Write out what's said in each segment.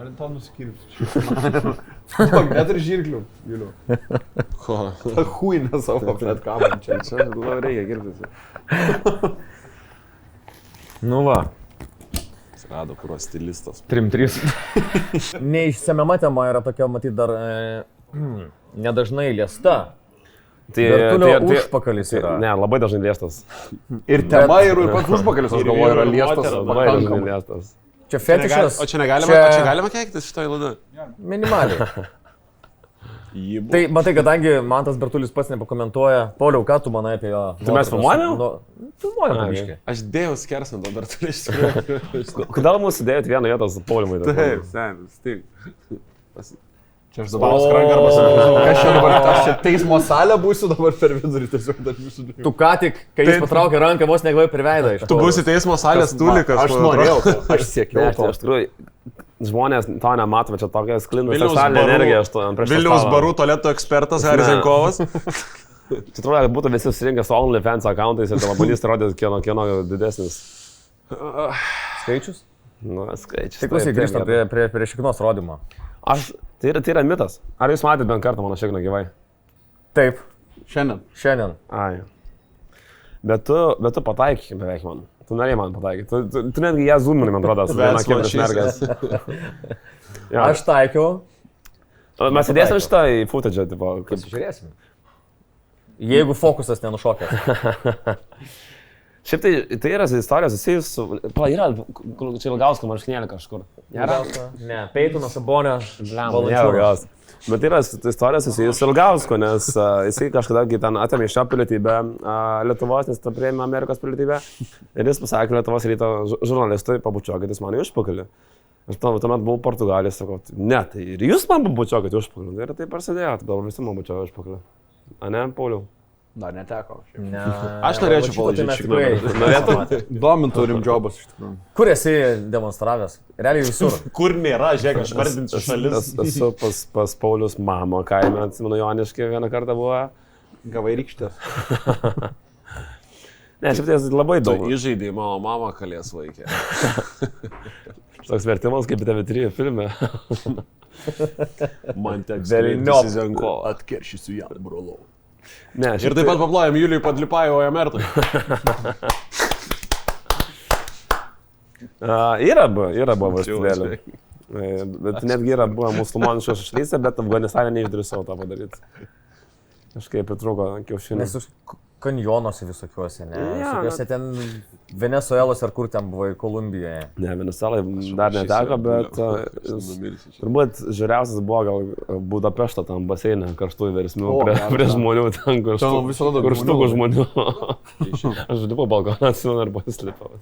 Ar tau nusikirpti? Net ir žirklių, Juliu. Ko? Ta huinė savo pret kamerą čia. Čia labai reikia kirptis. Nu va. Rado kuro stilistas. 3-3. Neišsemiama tema yra tokia, matyt, dar nedažnai liesta. Bertulio užpakalis yra. Ne, labai dažnai liestas. Ir tema ir pats užpakalis, aš galvoju, yra liestas. Labai dažnai liestas. Čia fetišas. O čia negalima keiktis šitoje laidoje? Minimaliai. Tai matai, kadangi man tas Bertulis pats nepakomentuoja. Pauliau, ką tu manai apie jo? Tai mes filmuojame? Filmuojame, pavyzdžiui. Aš dėjau skersant to Bertulį iš tikrųjų. Kodėl mūsų dėjot vieną vietą su Pauliumi? Taip, senis, taip. Čia aš dabar skranką arba sakau, kas čia dabar, aš čia teismo salę būsiu dabar per vidurį tiesiog dar visų dėlių. Tu ką tik, kai jis patraukė ranką, vos neglai per veidą. Tu būsi teismo salės tulikas. Aš norėjau, aš siekiau to. Aš tikrųjų, žmonės to nematome, čia tokia sklinda seksualinė energija. Vilniaus barų tualeto ekspertas Haris Jankovas. Čia atrodo, kad būtų visi susirinkę su OnlyFans accountais ir tavo bandys rodyti kieno didesnis. Skaičius? Nu, skaičius. Tik klausyk, grįžtam prie šiknos rodymo. Tai yra mitas. Ar jūs matėte bent kartą mano šikną gyvai? Taip. Šiandien. Ai. Bet tu pataikai beveik man. Tu norėjai man pataikyti. Tu netgi ją zoominai, man atrodo, su viena kėpės mergas. Aš taikiau. Mes įdėsim šitą į footage, tipo. Žiūrėsim. Jeigu fokusas nenušokė. Šiaip tai yra istorija susijus su... Yra čia Ilgausko marškinėlė kažkur. Ne, Peitono Sabonio. Valančiūros. Bet yra istorija susijus su Ilgausku, nes jisai kažkada ten atėmė iš šio pilietybę Lietuvos, nes ta priėmė Amerikos pilietybę. Ir jis pasakė Lietuvos ryto žurnalistui, pabučiuokit jūs man į užpakalį. Aš tuomet buvau Portugalijos, sakau, ne, tai ir jūs man pabučiuokit į užpakalį. Ir tai prasidėjo, dabar visi man bučiuoja užpakalį. A ne, Pauliau? Dar neteko. Ne. Aš norėčiau palažyti šikną. Domintų rimdžiobas iš tikrųjų. Kur esi demonstravęs? Realiai visur. Kur nėra, žiūrėk, aš vardinsiu šalis. Esu pas Paulius mamo kaime, atsimenu, Joniškė vieną kartą buvo. Gavai rykštės. Ne, šiaip tai labai daug. Įžaidai mano mamą kalės vaikė. Toks vertimas kaip TV3 filme. Man teks Velniop. Zenko. Atkeršysiu jam, brolau. Ne, Ir taip pat paplojam Juliui Padlipajo Ojamertui. Yra buvo valstybėlė. Bet netgi yra buvo musulmoniškos šalyse, bet Afganistane neišdrįsau tą padaryti. Kažkaip pritrūko kiaušinių. Nes kanjonuose visokiuose, ne? Visokiuose ten Venezuelos ar kur ten buvo, Kolumbijoje. Ne, Venezuelai dar neteko, bet turbūt žiūriausias buvo gal Budapešto tam baseinė, karštųjų versmių prie žmonių, ten karštukų žmonių. Aš lipau balkoną, atsimenu, ir paslipau.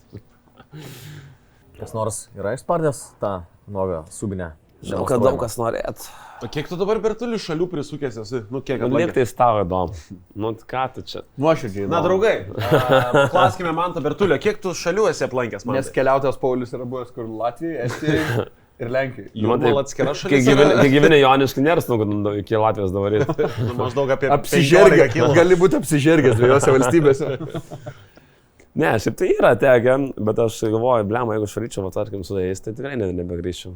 Kas nors yra išspardęs tą nuogą subinę? Žinau, kad daug kas norėt. O kiek tu dabar Bertulių šalių prisukęs esi? Nu, kiek Lyg tai tavo įdomu. Nu, ką tu čia? Nuoširdžiai. Na, draugai, paklauskime Manto Bertulio, kiek tu šalių esi aplankęs, man? Nes keliautojas Paulius yra buvęs kur Latvijai, Estijai ir Lenkijai. Jurmal atskira šalis. Kai gyveni Joniškai, nėra snugu iki Latvijos dabar. Maždaug apie 15 km. Gali būti apsižergęs dviejose valstybėse. Ne, šiaip tai yra tekę, bet aš galvoju, blema, jeigu šaryčiau, tarkim, su jais, tai tikrai nebegrįžčiau.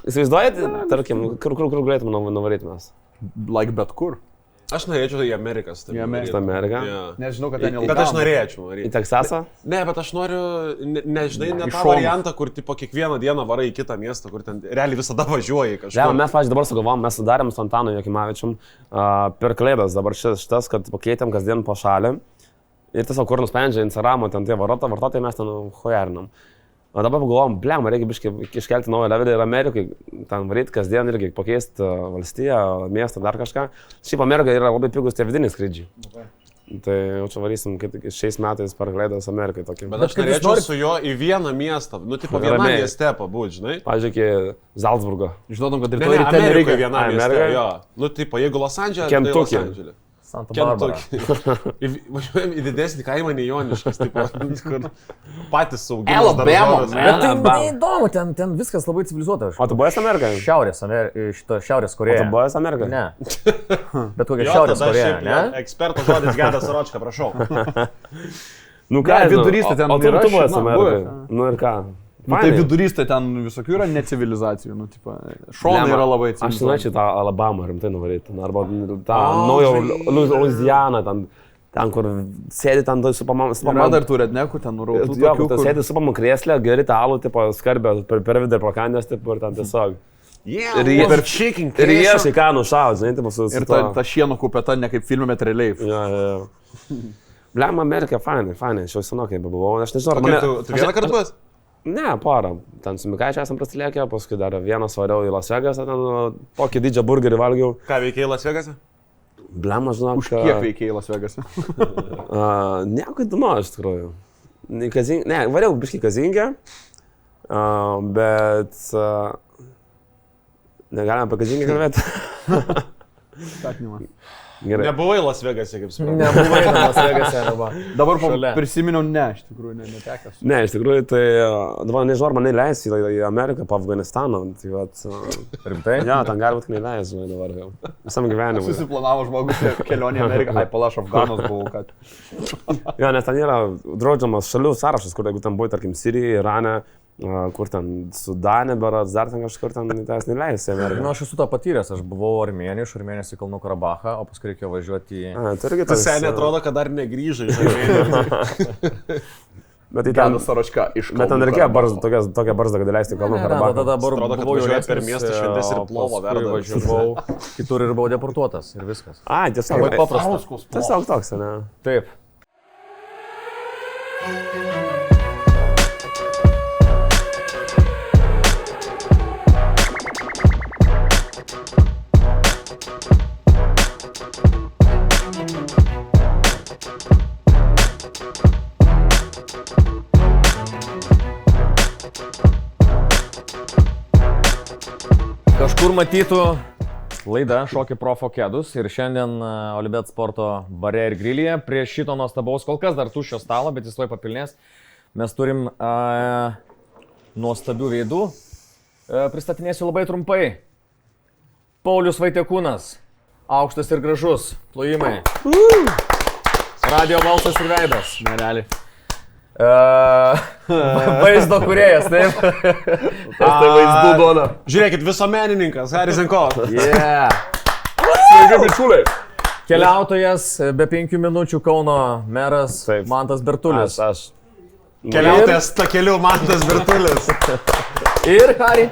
Įsivaizduojate, tarkim, kur galėtume nuvaryti mes? Like bet kur. Aš norėčiau į Ameriką. Į Ameriką? Nežinau, kad ten ilgam. Bet aš norėčiau varyti. Į Teksasą? Ne, bet aš noriu, nežinai, ne tą variantą, kur tipo kiekvieną dieną varai į kitą miestą, kur ten realiai visada važiuoji kažkur. Ne, mes, pavyzdžiui, dabar sugalvom, mes sudarėm su Antanu Jokimavičium per Kalėdas dabar šitas, kad pakeitėm kasdien po šalį. Ir tiesiog kur nusprendžia Instagramo, ten tie vartotojai mes ten hujarinam. O dabar pagalvojom, blem, reikia biškai iškelti naują levelį ir Amerikai, ten varyti kasdien irgi pakeisti valstiją, miestą, dar kažką. Šiaip Amerika yra labai pigus tie vidiniai skrydžiai. Okay. Tai jau čia varysim šiais metais per Kalėdas Amerikai tokį. Bet aš norėčiau su juo į vieną miestą, nu tipo vieną mieste pabūt, žinai. Pavyzdžiui, iki Zalcburgo. Žinotum, kad rytoj ryte nereikia vieną miestą, jo. Nu tipo, jeigu Los Andželė, tai Los Andželė. Santa Barbara. Važiuojam į didesnį kaimą nei Joniškas, tipo, kur patys saugiai. Alabama. Bet tai neįdomu, ten viskas labai civilizuota. O tu buvęs Amerikai? Šiaurės Koreja. O tu buvęs Amerikai? Ne. Bet kokia Šiaurės Koreja, ne? Eksperto žodis Gedas Soročka, prašau. Nu ką, vidurys, tai ten o tu buvęs Amerikai? Nu ir ką? Nu, tai vidurys, tai ten visokių yra necivilizacijų, nu, tipo, šonai yra labai civilizacijų. Aš norėčiau tą Alabamą rimtai nuvaryti, arba tą naują Louisianą, ten, kur sėdi ten supamam... Yra dar turėt, ne, kur ten nurautų. Jo, kur sėdi supamam krėslę, geri tą alų, tipo, skarbę per vidurį prakandės, tipo, ir ten tiesiog. Ir ieškai ką nušaut, žinai, tipo, su... Ir ta šieno kupeta ne kaip filme, bet realiai. Jo. Blem, Amerika, fainai, aš jau senokai bebuvau, aš nežinau, ar mane... Tu vieną kartą buvęs? Ne, porą. Ten su Mikaičiu esam prasilėkę, paskui dar vieną svariau į Las Vegasą, ten tokį didžią burgerį valgiau. Ką veikiai Las Vegasą? Blem, aš žinau, už kiek veikiai Las Vegasą? Nieko įdomu, iš tikrųjų. Ne, variau biškai Kazingę, bet... Negalime apie Kazingę kalbėti. Skatinimą. Gerai. Nebuvai Las Vegas'e, kaip suprantu. Nebuvai Las Vegas'e, arba. Dabar prisiminiau, ne, iš tikrųjų, netekęs. Ne, iš tikrųjų, tai dabar nežinau, ar mane leis į Ameriką, po Afganistaną. Tai vat, rimtai? Ja, ten gali būti neįleis, žinai, dabar jau. Visam gyvenimui. Susiplanavo žmogus kelionį į Ameriką, ai, palaš Afganas buvau, kad... Ja, nes ten yra draudžiamas šalių sąrašas, kur jeigu ten buvai, tarkim, Sirijoje, Irane, kur ten Sudane, berods, dar ten kažkur ten tas neleis į Ameriką. Nu, aš esu tą patyręs, aš buvau Armėnijoj, iš Armėnijos į Kalnų Karabachą, o paskui reikėjo važiuoti į... Tas seniai atrodo, kad dar negrįžai iš Armėnijos. Bet tai ten Saračka iš Kalnų. Bet ten reikėjo tokią barzdą, kad leisti Kalnų Karabachą. Tada atrodo, kad važiuoja per miestą šventės ir plovo verda. Važiavau kitur ir buvau deportuotas ir viskas. Ai, tiesiog. Labai paprasta. Tiesiog toks, ne? Taip. Kažkur matytų laida Šoki Profo kėdus ir šiandien Olibet sporto bare ir grilyje prie šito nuostabaus, kol kas dar tuščio stalo, bet jis tuoj papilnės. Mes turim nuostabių veidų. Pristatinėsiu labai trumpai. Paulius Vaitiekūnas, aukštas ir gražus, plojimai. Radio balsas ir veidas. Nerealiai. Vaizdo kūrėjas, taip? Tai vaizdų duoda. Žiūrėkit, visuomenininkas, Haris Zenkov. Yeah. Sveiki, bičiuliai. Keliautojas be 5 minučių Kauno meras Taip. Mantas Bertulis. Aš. Keliautojas ta keliu Mantas Bertulis. Ir Hari.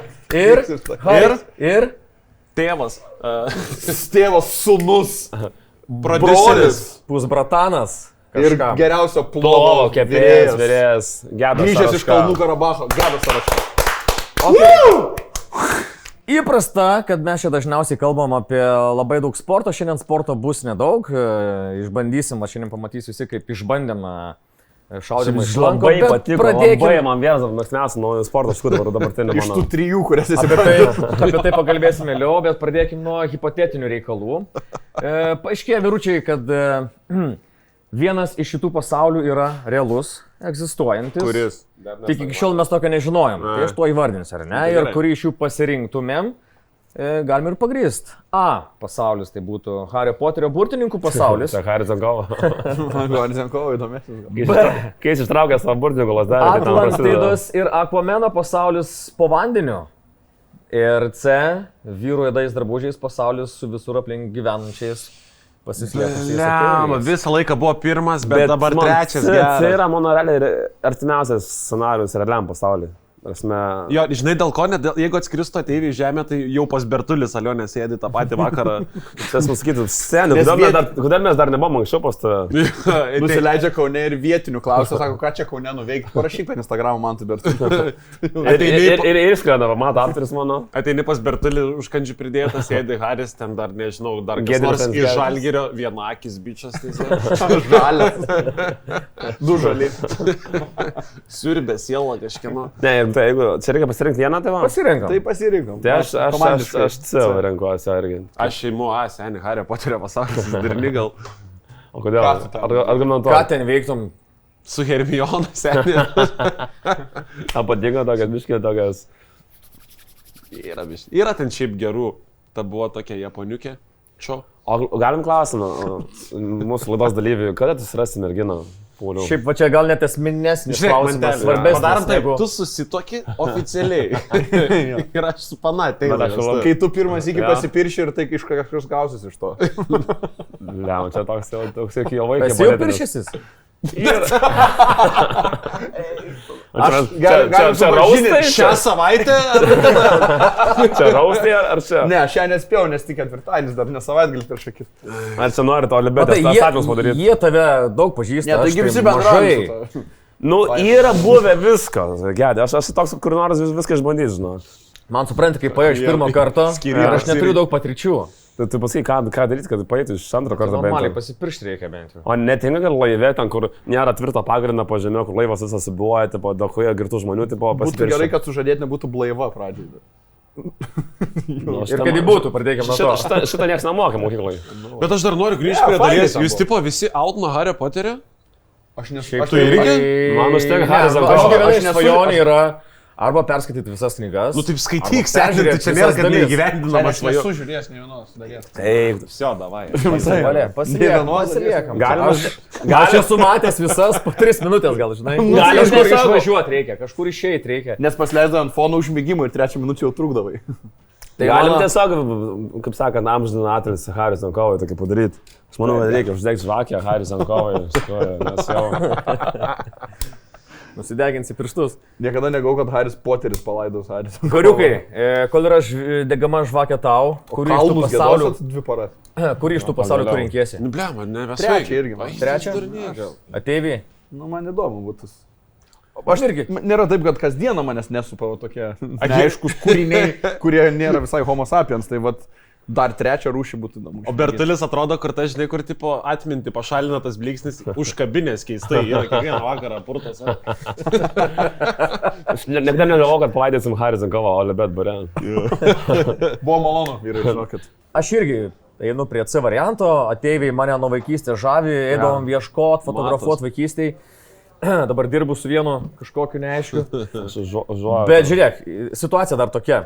Ir Tėvas. Tėvas, sūnus, Prodiuseris. pusbratanas. ir Kažkam. geriausio Plovo, kepėjas, vyrėjas, Gedas. Grįžęs iš Kalnų Karabacho, Gedas Saračka. Okay. Įprasta, kad mes čia dažniausiai kalbam apie labai daug sporto, šiandien sporto bus nedaug, išbandysim, aš šiandien pamatysiu visi, kaip išbandėm šaudimą iš lanko, Labai bet patiko, pradėkim. labai man vienas mėgstamiausių naujų sporto škūrų dabartinį Iš mano. tų 3, kurias esi Apie tai pakalbėsime vėliau, bet pradėkim nuo hipotetinių reikalų. Paaiškėjo vyručiai, kad vienas iš šitų pasaulių yra realus, egzistuojantis. Kuris? Tik iki šiol mes tokio nežinojom. Tai aš to įvardinsiu, ar ne? Ir kurį iš jų pasirinktumėm, galim ir pagrįst. A pasaulis tai būtų Hario Poterio burtininkų pasaulis. Tai Haris Zenkovo. Haris Zenkovo įdomesnis. Kai jis ištraukė savo burtininko lasdelę, tai ten prasideda. Atlantidos ir Aquameno pasaulis po vandeniu. Ir C vyrų juodais drabužiais pasaulis su visur aplink gyvenančiais pasislėpusiais. Lemma, visą laiką buvo pirmas, bet dabar trečias. Tai yra mano realiai artimiausias scenarius realiam pasauliui. Jo, žinai dėl ko, jeigu atskristų ateiviai į žemę, tai jau pas Bertulis Alionė sėdi tą patį vakarą. Tas mums sakytų, seniai, kodėl mes dar nebuvom anksčiau pas tą... Nusileidžia Kaune ir vietinių klausia, sako, ką čia Kaune nuveikti. Parašyk per Instagramą man tai Bertulis. Ir išskrenda, mato, aptaris mano. Ateini pas Bertulį užkandžių pridėtas, sėdi Haris, ten dar nežinau, dar kas nors iš Žalgirio, vienakis bičias. Žalias. Du žali. Siurbė sielą kažkieno. Ne, tai jeigu čia reikia pasirinkti vieną, tai va. Pasirenkam. Tai pasirinkom. Tai aš savo renkuosi irgi. Aš šeimu, seniai, Hario Poterio pasaulis, dirni gal. O kodėl? Argumentuoju. Ką ten veiktum? Su Hermiona, seniai. Patinka tokias biškė, tokias. Yra ten šiaip gerų. Ta buvo tokia japoniukė. Čo? O galim klausimą mūsų laidos dalyvių, kada tu surasi merginą? Puoliau. Šiaip va čia gal net esminesnis klausimas, svarbesnis. Padarom taip, negu- tu susitoki oficialiai. Ir aš su panatė. Kai tu pirmas iki pasipirši ir tai iš kažkas gausis iš to. Ne, čia toks jau vaikas. Esi jau piršysis? Čia raustai? Šią savaitę? Čia raustai ar čia? Ne, aš šiandien nespėjau, nes tik ketvirtadienis, dar ne savaitgalis prieš akis. Ar čia nori to libetės atsakymus padaryti? Jie tave daug pažįsta. Ne, taigi visi bendrauja. Nu, yra buvę viskas. Gedė, aš toks, kur nors viską išbandyti, žinau. Man supranti, kaip paėjo iš pirmo karto ir aš neturiu daug patirčių. Tai pasakai, ką daryti, kad paėtų iš antro karto bent Normaliai jau. pasipiršti reikia bent jau. O netinka, kad laive ten, kur nėra tvirto pagrindo po žemė, kur laivas visas subuoja, tipo, dahoje girtų žmonių, tipo, Būtų pasipiršti. gerai, kad sužadėtinė būtų blaiva pradžiai. Nu, Ir kad jį būtų, pradėkime nuo to. Šitą niekas nemokė mokyklai. Bet aš dar noriu grįžti prie fainai dalies. ten Jūs buvo. tipo visi out nuo Hario Poterio? Aš nesu. Šiaip tu irgi? Man užtenka Ne, Haris ant aš galvos. gyvenau Aš iš nesu- svajonė yra arba perskaityti visas knygas. Nu taip skaityk, Arba peržiūrėk sekti, čia nėra, visas kad dalis. neįgyvendinama Aš svajonė. nesu žiūrėjęs nei vienos dalies. Eik, Vsio, davai. Pasiliekam. galima. Aš esu matęs visas po 3 minutės, gal žinai. Galima Kažkur tiesiog- išvažiuoti reikia, kažkur išeiti reikia. Nes pasleisdavo ant fono užmygimų ir 3 minučių jau trukdavai. Tai Galim mano- tiesiog, kaip sakant, amžiną atlis Haris ant kovai tokį padaryti. Aš manau, kad reikia uždegti žvakę Haris ant kovai. Nes jau... Nusideginsi pirštus. Niekada negau, kad Haris Poteris palaidos Haris. Koriukai, kol yra degama žvakė tau, kurį iš tų Kalnus pasaulių, gėdosit 2 paras. kurį iš tų pasaulių tu pagaliau. renkėsi? Nu blema, ne, mes Trečią irgi, man. Trečią? Ateiviai. Nu, man įdomu būtų. Aš irgi. Nėra taip, kad kasdieną manęs nesupa va tokie neaiškus kūriniai, kurie nėra visai homo sapiens, tai vat dar 3 rūšį būtų įdomu. O Bertulis atrodo, kur ta žinai, kur tipo atminti pašalina tas blyksnis užkabinės keistai. Yra kiekvieną vakarą purtas. Aš niekada negalvojau, kad palaidysim Haris ant kovą, o lebet bare. Buvo malonu, vyrai, žinokit. Aš irgi einu prie C varianto, ateiviai mane nuo vaikystės žavi, eidavom ieškoti, fotografuoti vaikystėj. Dabar dirbu su vienu kažkokiu neaiškiu. Bet žiūrėk, situacija dar tokia.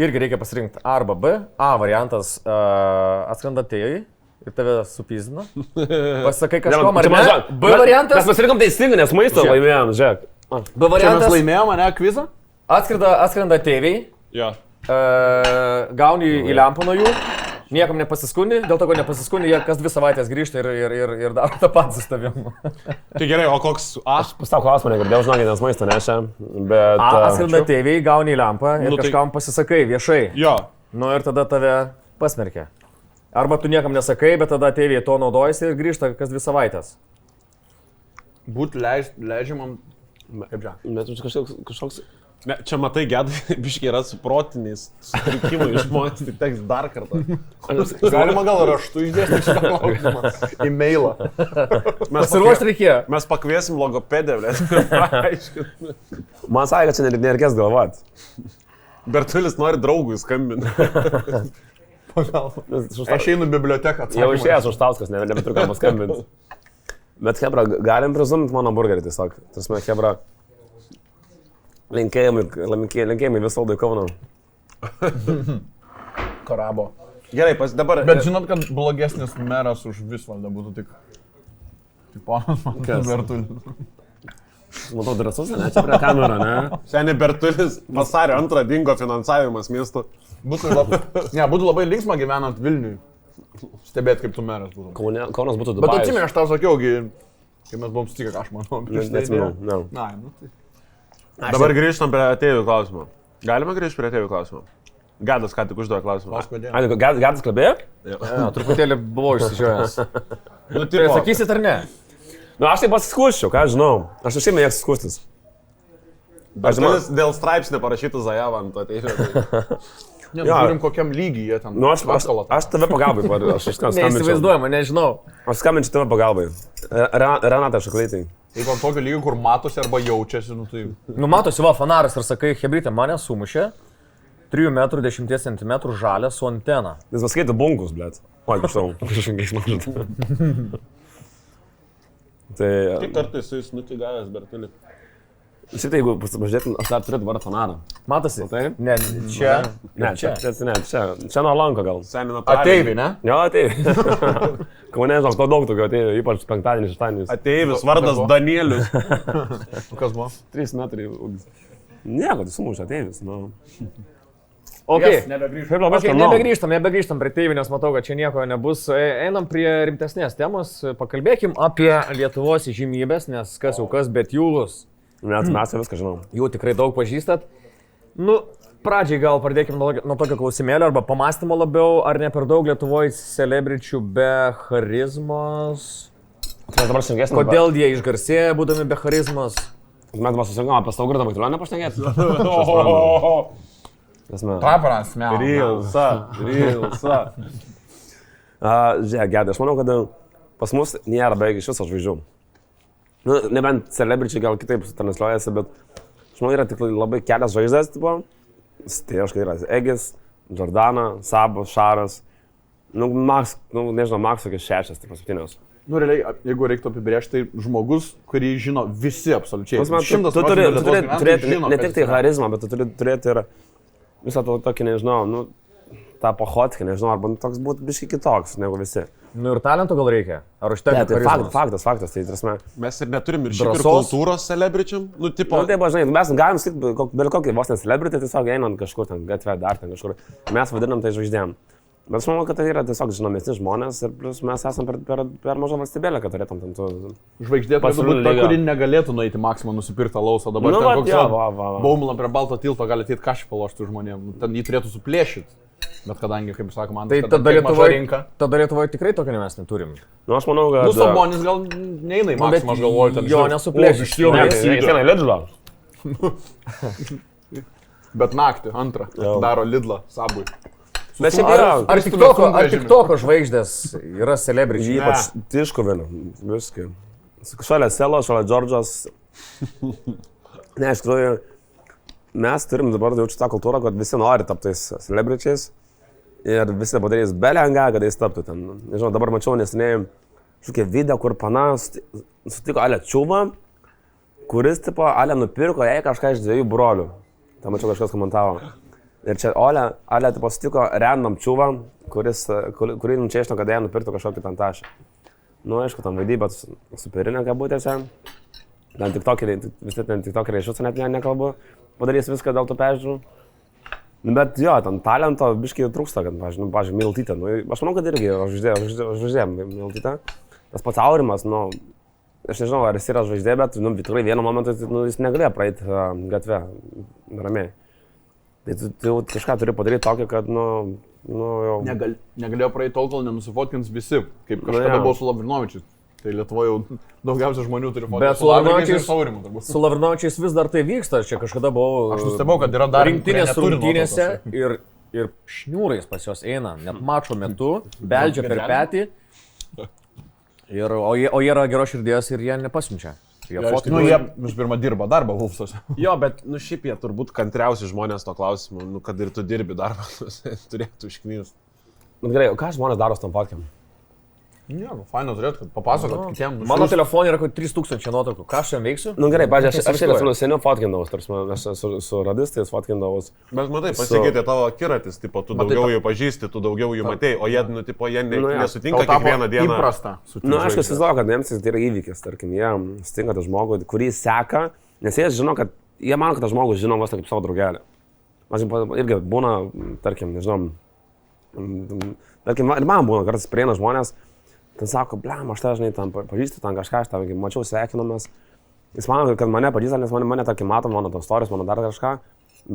Irgi reikia pasirinkti A arba B. A variantas atskrenda atėjai ir tave supizina. Pasakai kažkom ar ne? B variantas. Mes pasirinkom teisingai, nes maistą laimėjom, žiūrėk. B Čia mes variantas. laimėjome, ne, kvizą? Atskrenda ateiviai, Jo. gauni į lempą nuo jų. Niekam nepasiskundi, dėl to, kad nepasiskundi, jie kas 2 savaitės grįžta ir daro tą patį su tavim. Tai gerai, o koks A? Pastau klausimą, negirdėjau, žinokit, nes maistą nešė, bet... Atskrenda ateiviai, gauni į lempą ir Nu, tai- kažkam pasisakai viešai. Jo. Nu ir tada tave pasmerkia. Arba tu niekam nesakai, bet tada ateiviai to naudojasi ir grįžta kas 2 savaitės. Būt leidžiamam, kaip žiūrėk. Bet kažkoks... Ne, čia matai, gedai, biškiai yra su protiniais sutrikimai žmonės, tai teks dar kartą. Galima gal raštu išdėstyti šitą klausimą. E-mailą. Pasiruošti reikėjo. Mes pakviesim logopedę, blė. Man sakė, kad čia nereikės galvoti. Bertulis nori draugui skambinti. Aš einu į biblioteką. Jau išėjęs Užtauskas, nebeturiu ką paskambinti. Bet Hebra, galim prezumti mano burgerį tiesiog. Tasme, Hebra, linkėjimai Visvaldui Kauno. Karabo. Gerai, dabar... Bet žinot, kad blogesnis meras už Visvaldą būtų tik ponas Bertulis. Matau, drąsus, ne? Čia prie kamerą, ne? Seniai Bertulis vasario 2 dingo finansavimas miesto. Būtų labai linksma gyvenant Vilniui. Stebėti, kaip tu meras būtum. Kaunas būtų Bet Dubajus. atsimeni, aš tau sakiau, kai mes buvom sutikę, ką aš manau. Neatsimenu, ne. Na, nu tai. Dabar grįžtam prie ateivių klausimo. Galima grįžti prie ateivių klausimo? Gadas ką tik užduoja klausimą. Ai, Gadas kalbėjo? Truputėlį buvau išsižiojęs. Nu, Tai sakysit ar ne? Nu, aš tai pasiskusčiau, ką aš žinau. Aš šiaip mėgstu skustis. Bertulis dėl straipsnio parašytų Zajavą ant ateivių. Žiūrim, kokiam lygiai jie ten. Nu, aš tave pagalbai, aš skambinčiau. Neįsivaizduojama, nežinau. Aš skambinčiau tave pagalbai. Renata Šaklaitai. Jeigu ant tokio lygio, kur matosi arba jaučiasi, nu tai... Nu matosi, va, fanaras ir sakai, hebrytė, mane sumušė 3 m 10 cm žalę su antena. Jis paskaitų bunkus, blėt. Oi, kažkau, kažkokiais mažut. Tai... Kiek kartais su jais nutigavęs Bertulį? Šitai, jeigu pasipažiūrėtum, aš dar turiu dabar fanarą. Matosi? Taip? Ne, čia. Ne, čia nuo lanko gal. Senina Ateiviai, ne? Jo, ateiviai. Kaune, žinau, ko daug tokių ateivių, ypač penktadienį, šeštadienį. Ateivis, vardas Danielius. Kas buvo? 3 metrai. Nieko, tai sumušė ateivis. Nu. Okay. Kaip labai Okay, skanu. nebegrįžtam prie tėvų, nes matau, kad čia nieko nebus. Einam prie rimtesnės temos. Pakalbėkim apie Lietuvos įžymybės, nes kas jau kas, bet jūs. Mes jau viską žinom. Jų tikrai daug pažįstat. Nu, pradžiai gal pradėkim nuo tokio klausimėlio arba pamastymo labiau, ar ne per daug Lietuvoje celebričių be charizmos. Tai dabar šnekėsim. Kodėl jie išgarsėja, būdami be charizmos? Mes dabar susirinkome apie Saugirdą Vaitulionę pašnekėti. Ta prasme. Rilsa. Žiūrėk, Gedai, aš manau, kad pas mus nėra beveik iš viso žvaigždžių. Nu, nebent celebričiai gal kitaip transliuojasi, bet aš manau, yra tik labai kelias žvaigždės, tipo. Tai aišku, yra Egis, Jordana, Sabas, Šaras. Nu, nežinau, Max kokias 6, tai paskutinios. Nu, realiai, jeigu reiktų apibrėžti, tai žmogus, kurį žino visi absoliučiai. Tu turi turėti ne tik tai charizmą, bet tu turi turėti ir visą to tokį, nežinau, nu, tą pochotkę, nežinau, arba toks būtų biškai kitoks negu visi. Nu ir talento gal reikia? Ar užtenka? Tai faktas, tai prasme. Mes ir neturim ir šiaip ir kultūros celebričiam. Nu, tipo... Nu, taip, žinai, mes galim sakyti, bet kokį vos ne celebrity, tiesiog einant kažkur ten gatvę, dar ten kažkur. Mes vadinam tai žvaigždėm. Bet aš manau, kad tai yra tiesiog žinomesni žmonės ir plus mes esam per mažą valstybėlę, kad turėtum tam tu... Žvaigždė turėtų būti ta, kuri negalėtų nueiti maksimą nusipirkti alaus, o dabar ten koks Baumula prie balto tilto gali ateit kažkaip palošti žmonėms. Ten jį turėtų suplėšyti. Bet kadangi, kaip sakoma, man tai tada Lietuvoje tikrai tokio mes neturim. Nu, aš manau, kad... Nu, Sabonis gal neina į maksimą, aš galvoju, ten... Jo, nesuplėšti. Jis Lidlą. Bet naktį, antrą, daro Lidlą Sabui. Bet šiaip yra... Ar tik toko žvaigždės yra celebričiai? Ypač Tiškuvinų, viskai. Šalia Selo, šalia Džordžas. Ne, iš tikrųjų, mes turim dabar jaučiu tą kultūrą, kad visi nori taptais celebričiais. Ir visi padarys belengą, kad jis taptų ten. Nežinau, dabar mačiau neseniai kažkokią video, kur pana sutiko Ale Čiūbą, kuris, tipo, Ale nupirko jai kažką iš 2 brolių. Tą mačiau kažkas komentavo. Ir čia Ale, tipo, sutiko random Čiūbą, kurį nučiaišino, kad jai nupirktų kažkokį ten tašą. Nu, aišku, tam vaidybės superinė kabutėse. Ten tiktokeriai iš viso net nekalbu. Padarys viską dėl tų peržiūrų. Bet jo, ten talento biškai trūksta, kad, pavyzdžiui, Miltytė. Nu, aš manau, kad irgi žvaigždė Miltytė. Tas pats Aurimas, nu, aš nežinau, ar jis yra žvaigždė, bet tikrai vienu momentu jis negalėjo praeiti gatvę ramiai. Tai tu kažką turi padaryti tokį, kad, jau... Negalėjo praeiti tol, kol nenusifotkins visi, kaip kažkada buvo su Lavrinovičius. Tai Lietuvoje jau daugiausia žmonių turi fotografijas. Bet su Lavrinovičiais vis dar tai vyksta. Čia kažkada buvau... Aš nustebau, kad yra dar rinktinės rungtynėse ir šniūrais pas jos eina. Net mačo metu, beldžia per petį. O jie yra geros širdies ir jie nepasiunčia. Jie iš pirma dirba darbą Wolfsuose. Jo, bet šiaip jie turbūt kantriausi žmonės to klausimu, kad ir tu dirbi darbą, turėtų išknyst. Gerai, o ką žmonės daro su tom fotkėm? Ne, faina turėtų, kad papasakot kitiem. Mano telefone yra 3000 nuotraukų. Ką aš jam veiksiu? Nu gerai, pažiūrėjau, aš ir seniau fotkindavau, aš su radistais fotkindavau. Bet matai, pasikeitė tavo akiratis, tipo, tu daugiau jų pažįsti, tu daugiau jų matei, o jie, jie nesutinka kiekvieną dieną. Įprasta. Nu, aš įsivaizduoju, kad jiems tai yra įvykis, tarkim, jie sutinka tą žmogų, kurį seka, nes jie žino, kad jie mano, kad tą žmogų žino vos kaip savo draugelį. Aš irgi būna, tarkim, nežinau, ir man būna, kartais prieina žmonės. Ten sako, blem, aš žinai, tam pažįstu, ten kažką, aš tam mačiau, sveikinomės. Jis mano, kad mane pažįsta, nes mane tarkim, mato, mano tos stories, mano dar kažką,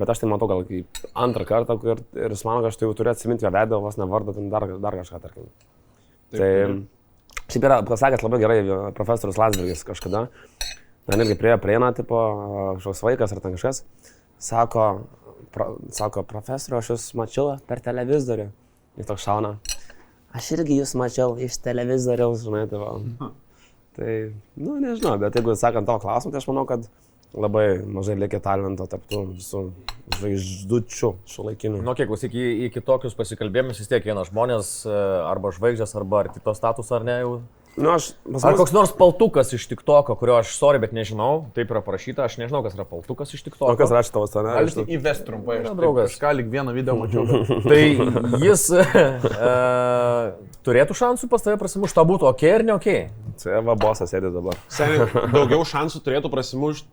bet aš tai matau gal kaip antrą kartą ir jis mano, kad aš tai jau turiu atsiminti jo veidą, vos ne vardą, ten dar kažką, tarkim. Tai šiaip yra pasakęs labai gerai profesorius Landsbergis kažkada, ten irgi prieina, tipo, kažkoks vaikas ar ten kažkas, sako, profesoriu, aš jūs mačiau per televizorių. Jis toks šauna. Aš irgi jūs mačiau iš televizoriaus, žinai, tai va. Tai, nežinau, bet jeigu sakant tavo klausimą, tai aš manau, kad labai mažai lieka talento tarp tų visų žvaigždučių šiuolaikinių. Nu, kiek iki tokius pasikalbėjimus vis tiek eina žmonės arba žvaigždės, arba arti to statusą, ar ne jau? Ar koks nors paltukas iš TikToko, kurio aš, sorry, bet nežinau, taip yra parašyta, aš nežinau, kas yra paltukas iš TikToko. O kas rašė tavo sceną? Galite įvesti trumpai, aš draugas. Kažką lyg vieną video mačiau. Tai jis turėtų šansų pas tave prasimušti, to būtų ok ir ne ok? Čia va bosas sėdė dabar. Seniai, daugiau šansų turėtų prasimušti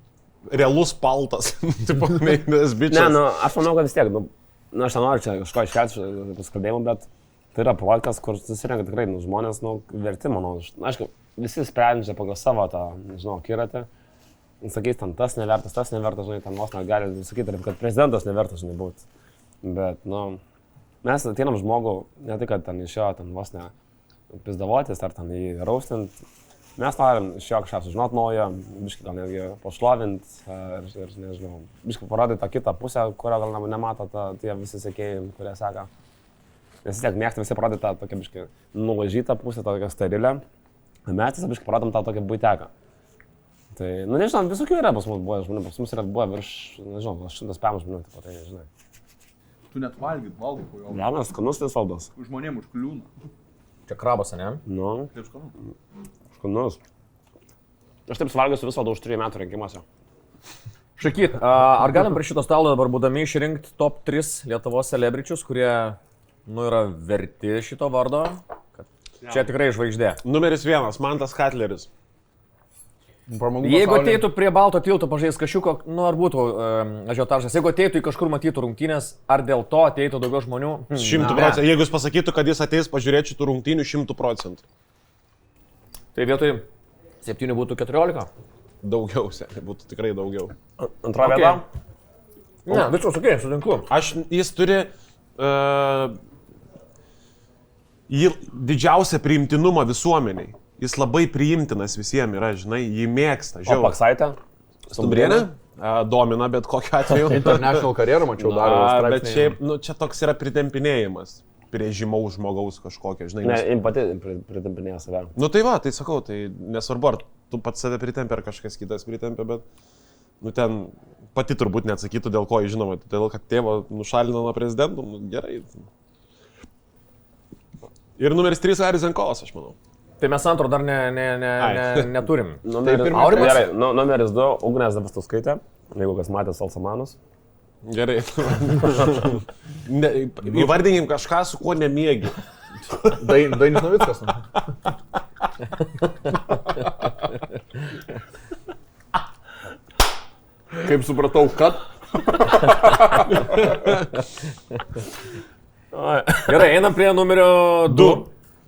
realus paltas. Tipo, meinas bičias. Ne, aš manau, kad vis tiek, aš nenoriu čia kažko iškelti pasikalbėjimų, bet tai yra projektas, kur susirenka tikrai žmonės, verti, manau. Aišku, visi sprendžia pagal savo tą, nežinau, kiratę. Sakys, ten tas nevertas, žinai, ten vos negali sakyti, kad prezidentas nevertas, žinai, būti. Bet, mes ateinam žmogų, ne tik, kad ten iš jo, ten vos ne pizdavotis, ar ten jį raustint. Mes norim iš jo kažką sužinot naujo, biškai gal netgi pašlovint ir nežinau, biškai parodyti tą kitą pusę, kurią gal nemato tie visi sekėjai, kurie seka. Nes vis tiek mėgsta visi parodyti tą tokią biškai nulažytą pusę, tokią sterilę. Mes tiesiog biškai parodom tą tokią buiteką. Tai, nežinau, visokių yra pas mus buvo žmonių, pas mus yra buvo virš, nežinau, 105 žmonių, tai nežinai. Tu net valgai po jo. Jaunas, skanus tas valdos. Žmonėm užkliūna. Čia krabas, ne? Kaip skanu? Skanus. Aš taip suvalgysiu visą už 3 metų rinkimuose. Šakyt, ar galim prie šito stalo dabar būdami išrinkti top 3 Lietuvos celebričius, kurie yra verti šito vardo? Čia tikrai žvaigždė. Numeris 1, Mantas Katleris. Jeigu ateitų prie Balto tilto pažais kašiuko, ar būtų ažiotažas, jeigu ateitų į kažkur matytų rungtynės, ar dėl to ateitų daugiau žmonių? 100%. Jeigu jis pasakytų, kad jis ateis pažiūrėti šitų rungtynių 100%. Tai vietoj 7 būtų 14? Daugiau, būtų tikrai daugiau. Antra vieta? Ne, viskas, okei, sutinku. Jis turi didžiausią priimtinumą visuomeniai. Jis labai priimtinas visiems yra, žinai, jį mėgsta. O Paksaitė? Stumbrienė? Domina, bet kokiu atveju. International karjerą mačiau daro. Bet šiaip, čia toks yra pritempinėjimas prie žymaus žmogaus kažkokio, žinai. Ne, pati pritempinėja save. Tai va, tai sakau, tai nesvarbu, ar tu pats save pritempė, ar kažkas kitas pritempė, bet, ten pati turbūt neatsakytų, dėl ko, žinoma, dėl kad tėvo nušalino nuo prezidentų, gerai. Ir numeris 3 Aris Zenkovas, aš manau. Tai mes antro dar neturim. Numeris 2 Ugnės Dabastauskaitė, jeigu kas matė Salsamanus. Gerai. Įvardinkim kažką, su kuo nemiegi. Dainis Novickas. Kaip supratau, kad? Gerai, einam prie numerio 2.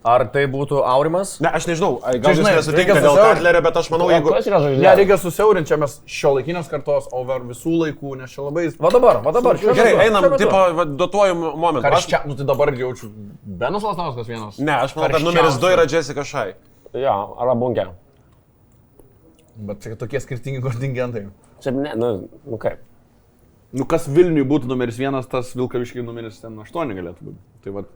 Ar tai būtų Aurimas? Ne, aš nežinau, gal jūs nesutinka dėl Katlerio, bet aš manau, jeigu... Ne, reikia susiaurinti, čia mes šio laikinės kartos, o visų laikų, nes čia labai... Va dabar. Gerai, einam, tipo, duotuoju momentu. Tai dabar jaučiu Benas Lasnauskas vienas. Ne, aš manau, kad numeris 2 yra Jessica Shai. Jo, arba Bunkė. Bet čia tokie skirtingi kontingentai. Čia ne, kaip. Kas Vilniui būtų numeris 1, tas Vilkaviškiai numeris 8 galėtų būti. Tai va...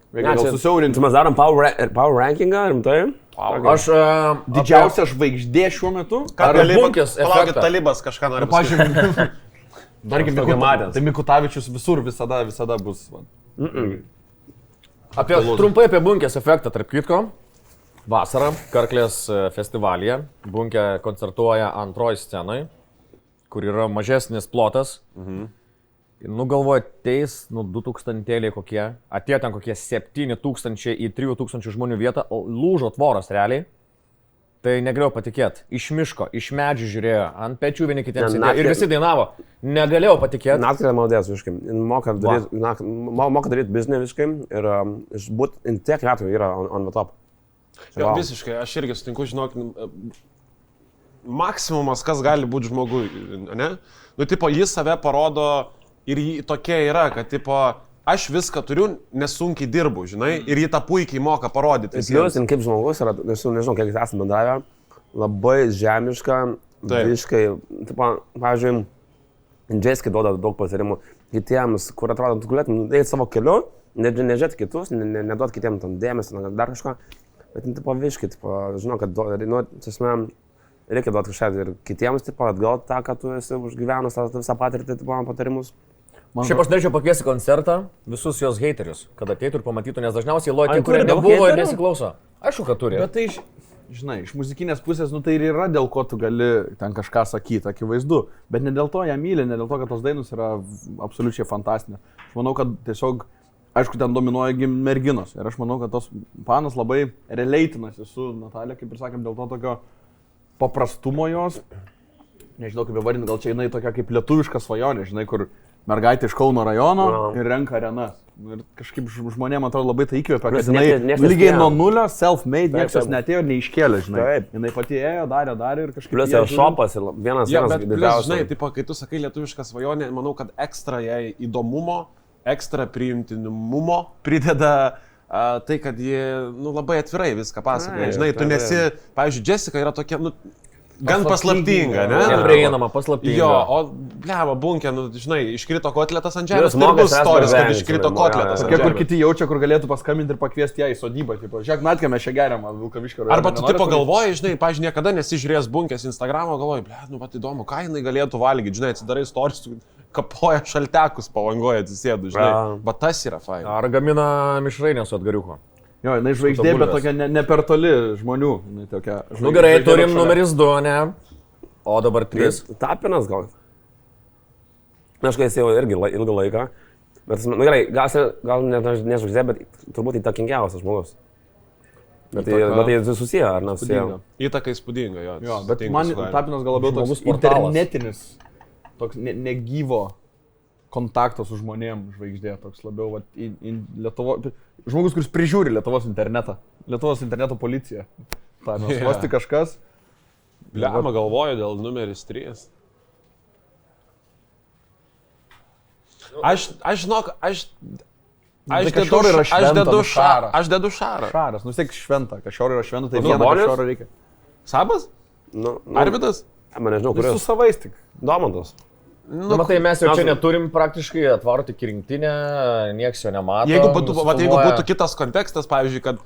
Gal susiaurinti. Mes darom power rankingą, rimtai? Aš didžiausia žvaigždė šiuo metu. Ką gali palaukti, Talibas kažką nori pasakyti. Dargi tai Mikutavičius visur visada bus. Trumpai apie Bunkės efektą, tarp kitko. Vasarą Karklės festivalyje Bunkė koncertuoja antroji scenai, kur yra mažesnis plotas. Galvoju, ateis, 2000 kokie, atėjo ten kokie 7000 į 3000 žmonių vietą, lūžo tvoros realiai. Tai negalėjau patikėti. Iš miško, iš medžių žiūrėjo, ant pečių vieni kitiems sėdėjo ir visi dainavo. Negalėjau patikėti. Natkė maldės visiškai. Moka daryti biznį visiškai ir būt tiek metų yra on the top. Jo, visiškai, aš irgi sutinku, žinok, maksimumas, kas gali būti žmogui, ne? Tipo, jis save parodo. Ir jį tokia yra, kad, tipo, aš viską turiu, nesunkiai dirbu, žinai, ir jį tą puikiai moka parodyti. Plius, kaip žmogus yra, nežinau, kiek jis esame bendravę, labai žemiška, visiškai, tipo, pavyzdžiui, Jessica duoda daug patarimų kitiems, kur atrodo, tu galėtum eiti savo keliu, nežiūrėti kitus, neduot kitiems tam dėmesio, dar kažką, bet, tipo, visiškai, tipo, žinau, kad, reikia duoti kažką ir kitiems, tipo, atgal tą, kad tu esi užgyvenus, tą visą patirtį, tipo, patarimus. Šiaip aš norėčiau pakviesti koncertą visus jos heiterius, kad ateitų ir pamatytų, nes dažniausiai loja tie, kurie nebuvo ir nesiklauso. Aišku, kad turi. Bet tai žinai, iš muzikinės pusės, nu tai ir yra dėl ko tu gali ten kažką sakyti, akivaizdu. Bet ne dėl to ją myli, ne dėl to, kad tos dainos yra absoliučiai fantastinės. Aš manau, kad tiesiog, aišku, ten dominuoja merginos. Ir aš manau, kad tos panas labai releitinasi su Natalija, kaip ir sakėm, dėl to tokio paprastumo jos. Nežinau, kaip įvardinti, gal čia jinai tokia kaip lietuviška svajonė, žinai, kur mergaitė iš Kauno rajono ir renka arenas. Ir kažkaip žmonėms atrodo labai tai įkvėpia, kad jinai lygiai nuo nulio, self-made, niekas jos netėjo ir neiškėlė, žinai. Taip. Jinai pati ėjo, darė ir kažkaip... Plius ir šopas, vienas didžiausias. Žinai, tipo, kai tu sakai lietuviška svajonė, manau, kad ekstra jai įdomumo, ekstra priimtinumo prideda tai, kad ji labai atvirai viską pasakoja. Žinai, tu nesi... Pavyzdžiui, Jessica yra tokia... Gan paslaptinga, ne? Neprieinama, paslaptinga. Jo, o bleva, bunkė, žinai, iškrito kotletas ant žemės, tai bus istorijos, kad iškrito kotletas. Tokie, kur kiti jaučia, kur galėtų paskambinti ir pakviesti ją į sodybą, tipo, žiūrėk, Natka, mes čia geriam, Vilkaviškio rajono. Arba tu tipo galvoji, žinai, pavyzdžiui, niekada nesižiūrės bunkės Instagramo, galvoji, vat įdomu, ką jinai galėtų valgyti, žinai, atsidarai istorijos, kapoja šaltekus pavangoje atsisėdu, žinai, bet tas yra fain. Ar gamina mišrainę su atgariuku? Jo, jinai žvaigždė, bet tokia ne per toli žmonių. Nu gerai, turim numeris 2, ne? O dabar 3. Tapinas gal. Aš kai jau irgi ilgą laiką. Bet, nu gerai, gal ne žvaigždė, bet turbūt įtakingiausias žmogus. Bet tai susiję, ar nesusiję? Įtaka įspūdinga, jo. Jo, bet man Tapinas gal labiau toks internetinis, toks negyvo kontakto su žmonėm žvaigždė, toks labiau Lietuvo... Žmogus, kuris prižiūri Lietuvos internetą. Lietuvos interneto policija. Vos tik kažkas. Bliama galvoju dėl numeris 3. Aš žinok, aš dedu šarą. Šaras, nu tiek šventa. Kašiorų yra šventa, tai vieną kašiorą reikia. Sabas? Arvidas? Man nežinau, kuris. Su savais tik. Domantas. Nu, matai, mes jau čia neturim praktiškai atvaro tik rinktinę, nieks jo nemato. Jeigu būtų kitas kontekstas, pavyzdžiui, kad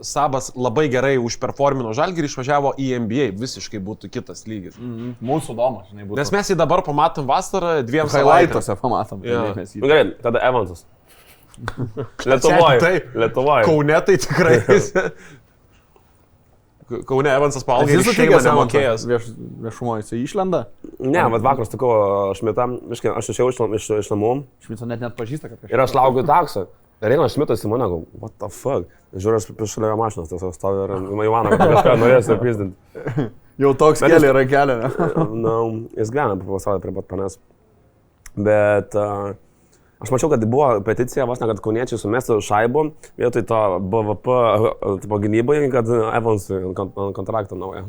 Sabas labai gerai užperformino Žalgirį ir išvažiavo į NBA, visiškai būtų kitas lygis. Mūsų Domas, žinai, būtų. Nes mes jį dabar pamatom vasarą 2 savaitėse pamatom. Gerai, tada Evansas. Lietuvoje. Kaune tai tikrai. Kaune Evansas paaugo ir šeimą nemokėjęs. Viešumoje jisai išlenda? Ne, bet vakaras tiko Šmitą, aš išėjau iš namų. Šmitą net pažįsta, kad kažkas. Ir aš laukiu taksą. Ir eina Šmitas į mane, what the fuck. Žiūrėjau, aš prieš šalia mašinos, tiesiog stovi ir Ivano, kad kažką norės ir pizdinti. Jau toks keliai yra kelią, ne? Na, jis gyvena po pasaulio prie pat panės. Bet aš mačiau, kad buvo peticija, vos ne, kad kauniečiai sumestų šaibų vietoj to BVP gynybai, kad Evansui kontraktą naują.